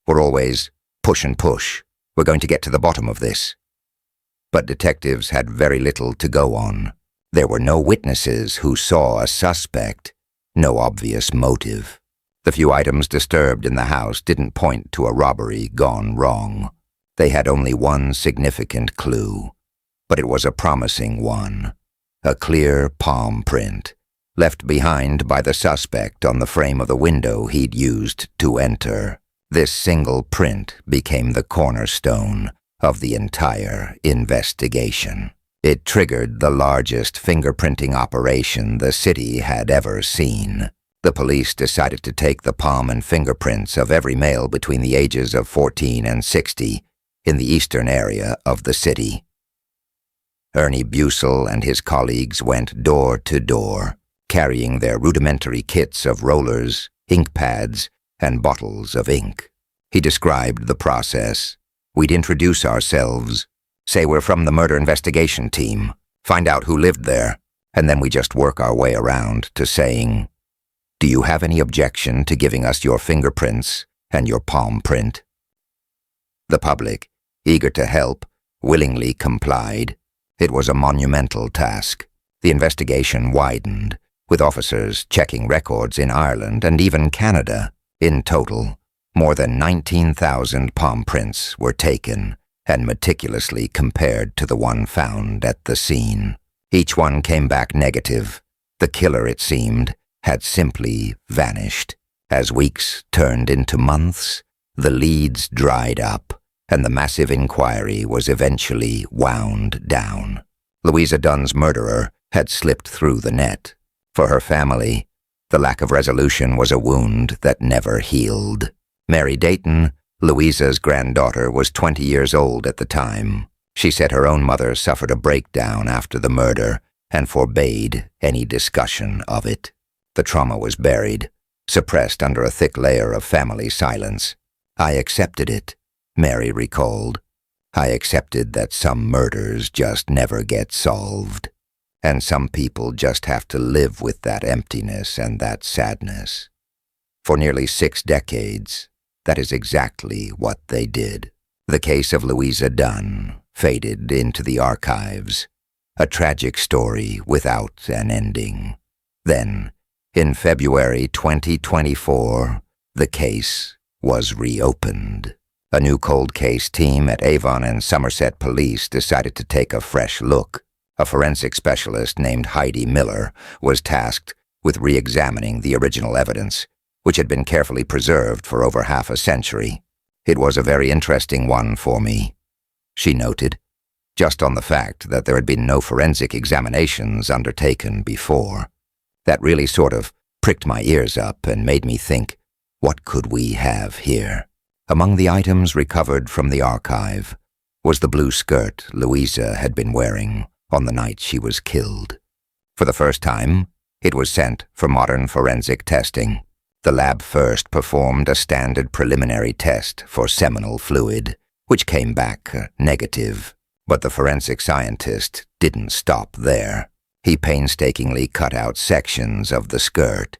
were always push and push. We're going to get to the bottom of this." But detectives had very little to go on. There were no witnesses who saw a suspect, no obvious motive. The few items disturbed in the house didn't point to a robbery gone wrong. They had only one significant clue, but it was a promising one. A clear palm print, left behind by the suspect on the frame of the window he'd used to enter. This single print became the cornerstone of the entire investigation. It triggered the largest fingerprinting operation the city had ever seen. The police decided to take the palm and fingerprints of every male between the ages of 14 and 60 in the eastern area of the city. Ernie Bussell and his colleagues went door to door, carrying their rudimentary kits of rollers, ink pads, and bottles of ink. He described the process. "We'd introduce ourselves, say we're from the murder investigation team, find out who lived there, and then we just work our way around to saying, 'Do you have any objection to giving us your fingerprints and your palm print?'" The public, eager to help, willingly complied. It was a monumental task. The investigation widened, with officers checking records in Ireland and even Canada. In total, more than 19,000 palm prints were taken and meticulously compared to the one found at the scene. Each one came back negative. The killer, it seemed, had simply vanished. As weeks turned into months, the leads dried up, and the massive inquiry was eventually wound down. Louisa Dunn's murderer had slipped through the net. For her family, the lack of resolution was a wound that never healed. Mary Dayton, Louisa's granddaughter, was 20 years old at the time. She said her own mother suffered a breakdown after the murder and forbade any discussion of it. The trauma was buried, suppressed under a thick layer of family silence. "I accepted it," Mary recalled. "I accepted that some murders just never get solved." and some people just have to live with that emptiness and that sadness. For nearly 6 decades, that is exactly what they did. The case of Louisa Dunn faded into the archives, a tragic story without an ending. Then, in February 2024, the case was reopened. A new cold case team at Avon and Somerset Police decided to take a fresh look. A forensic specialist named Heidi Miller was tasked with re-examining the original evidence, which had been carefully preserved for over half a century. It was a very interesting one for me, she noted, just on the fact that there had been no forensic examinations undertaken before. That really sort of pricked my ears up and made me think, what could we have here? Among the items recovered from the archive was the blue skirt Louisa had been wearing on the night she was killed. For the first time, it was sent for modern forensic testing. The lab first performed a standard preliminary test for seminal fluid, which came back negative. But the forensic scientist didn't stop there. He painstakingly cut out sections of the skirt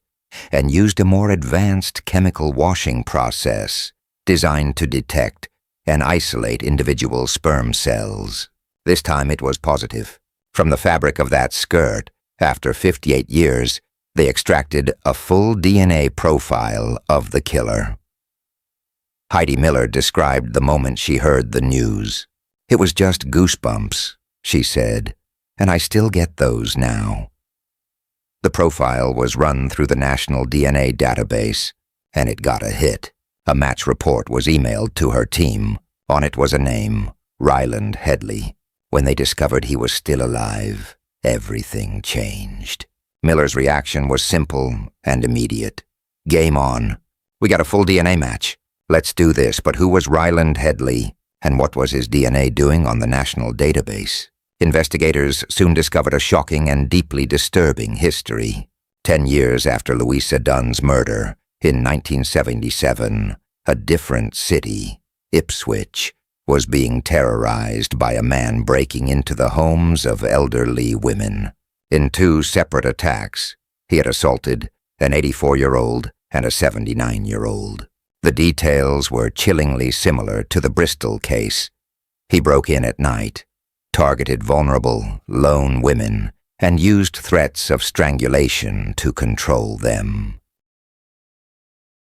and used a more advanced chemical washing process designed to detect and isolate individual sperm cells. This time it was positive. From the fabric of that skirt, after 58 years, they extracted a full DNA profile of the killer. Heidi Miller described the moment she heard the news. "It was just goosebumps," she said, "and I still get those now." The profile was run through the National DNA database, and it got a hit. A match report was emailed to her team. On it was a name, Ryland Headley. When they discovered he was still alive, everything changed. Miller's reaction was simple and immediate. "Game on. We got a full DNA match. Let's do this, but who was Ryland Headley, and what was his DNA doing on the national database?" Investigators soon discovered a shocking and deeply disturbing history. 10 years after Louisa Dunn's murder, in 1977, a different city, Ipswich, was being terrorized by a man breaking into the homes of elderly women. In 2 separate attacks, he had assaulted an 84-year-old and a 79-year-old. The details were chillingly similar to the Bristol case. He broke in at night, targeted vulnerable, lone women, and used threats of strangulation to control them.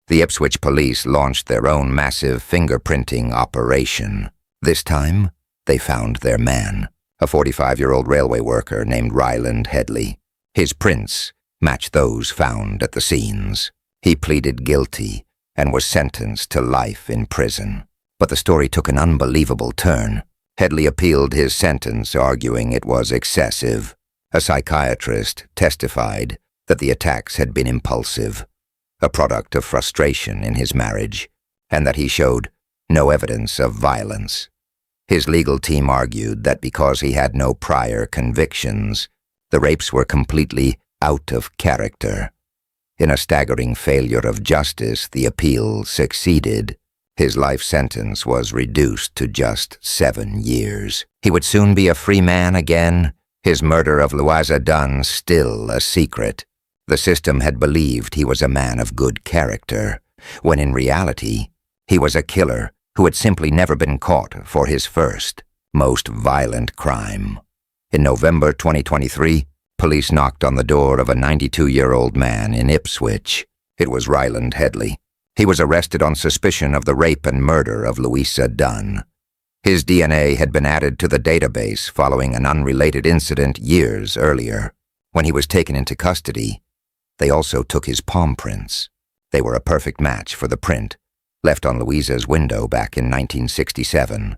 The Ipswich police launched their own massive fingerprinting operation. This time, they found their man, a 45-year-old railway worker named Ryland Headley. His prints matched those found at the scenes. He pleaded guilty and was sentenced to life in prison. But the story took an unbelievable turn. Headley appealed his sentence, arguing it was excessive. A psychiatrist testified that the attacks had been impulsive, a product of frustration in his marriage, and that he showed no evidence of violence. His legal team argued that because he had no prior convictions, the rapes were completely out of character. In a staggering failure of justice, the appeal succeeded. His life sentence was reduced to just 7 years. He would soon be a free man again, his murder of Louisa Dunn still a secret. The system had believed he was a man of good character, when in reality, he was a killer who had simply never been caught for his first, most violent crime. In November 2023, police knocked on the door of a 92-year-old man in Ipswich. It was Ryland Headley. He was arrested on suspicion of the rape and murder of Louisa Dunn. His DNA had been added to the database following an unrelated incident years earlier. When he was taken into custody, they also took his palm prints. They were a perfect match for the print left on Louisa's window back in 1967.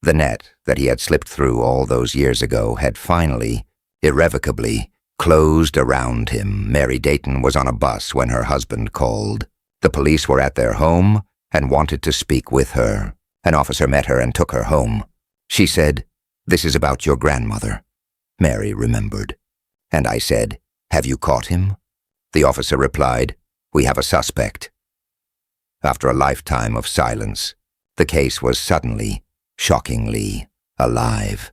The net that he had slipped through all those years ago had finally, irrevocably, closed around him. Mary Dayton was on a bus when her husband called. The police were at their home and wanted to speak with her. An officer met her and took her home. She said, "This is about your grandmother." Mary remembered. And I said, "Have you caught him?" The officer replied, "We have a suspect." After a lifetime of silence, the case was suddenly, shockingly, alive.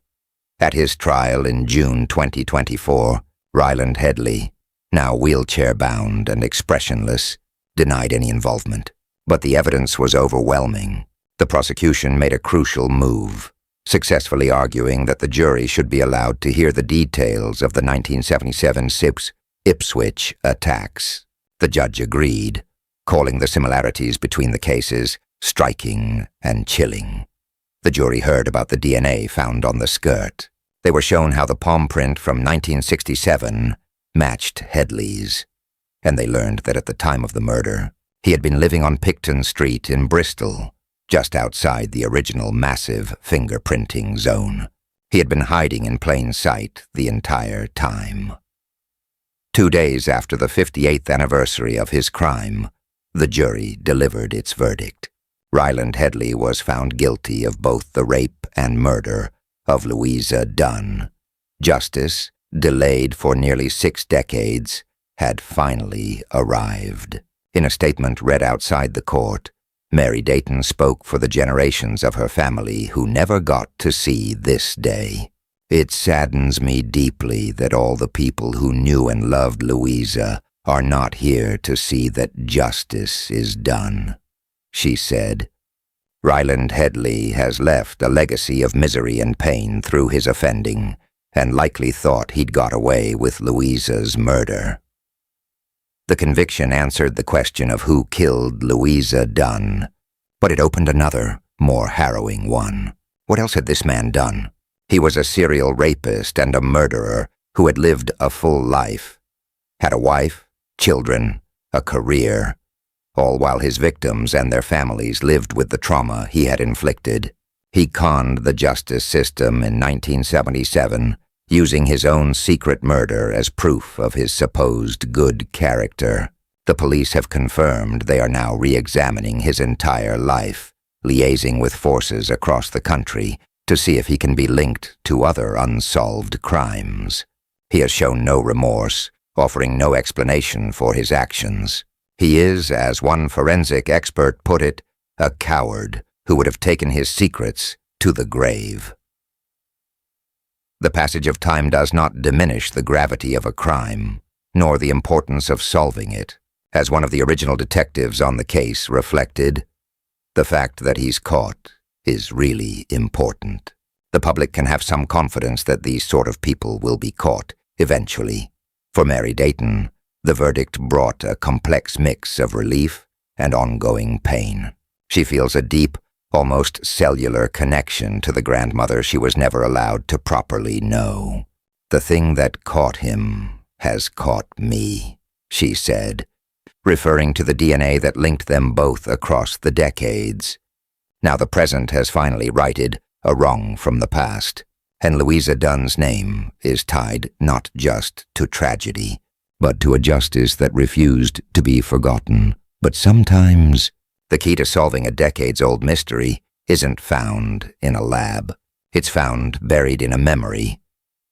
At his trial in June 2024, Ryland Headley, now wheelchair-bound and expressionless, denied any involvement. But the evidence was overwhelming. The prosecution made a crucial move, successfully arguing that the jury should be allowed to hear the details of the 1977 Ipswich attacks. The judge agreed, calling the similarities between the cases striking and chilling. The jury heard about the DNA found on the skirt. They were shown how the palm print from 1967 matched Headley's, and they learned that at the time of the murder, he had been living on Picton Street in Bristol, just outside the original massive fingerprinting zone. He had been hiding in plain sight the entire time. 2 days after the 58th anniversary of his crime, the jury delivered its verdict. Ryland Headley was found guilty of both the rape and murder of Louisa Dunn. Justice, delayed for nearly 6 decades, had finally arrived. In a statement read outside the court, Mary Dayton spoke for the generations of her family who never got to see this day. "It saddens me deeply that all the people who knew and loved Louisa are not here to see that justice is done," she said. Ryland Headley has left a legacy of misery and pain through his offending, and likely thought he'd got away with Louisa's murder. The conviction answered the question of who killed Louisa Dunn, but it opened another, more harrowing one. What else had this man done? He was a serial rapist and a murderer who had lived a full life, had a wife, children, a career, all while his victims and their families lived with the trauma he had inflicted. He conned the justice system in 1977, using his own secret murder as proof of his supposed good character. The police have confirmed they are now re-examining his entire life, liaising with forces across the country to see if he can be linked to other unsolved crimes. He has shown no remorse, offering no explanation for his actions. He is, as one forensic expert put it, a coward who would have taken his secrets to the grave. The passage of time does not diminish the gravity of a crime, nor the importance of solving it. As one of the original detectives on the case reflected, the fact that he's caught is really important. The public can have some confidence that these sort of people will be caught eventually. For Mary Dayton, the verdict brought a complex mix of relief and ongoing pain. She feels a deep, almost cellular connection to the grandmother she was never allowed to properly know. "The thing that caught him has caught me," she said, referring to the DNA that linked them both across the decades. Now the present has finally righted a wrong from the past, and Louisa Dunn's name is tied not just to tragedy, but to a justice that refused to be forgotten. But sometimes the key to solving a decades-old mystery isn't found in a lab. It's found buried in a memory,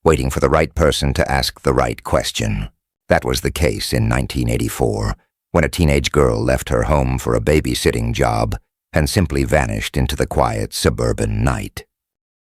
waiting for the right person to ask the right question. That was the case in 1984, when a teenage girl left her home for a babysitting job and simply vanished into the quiet suburban night.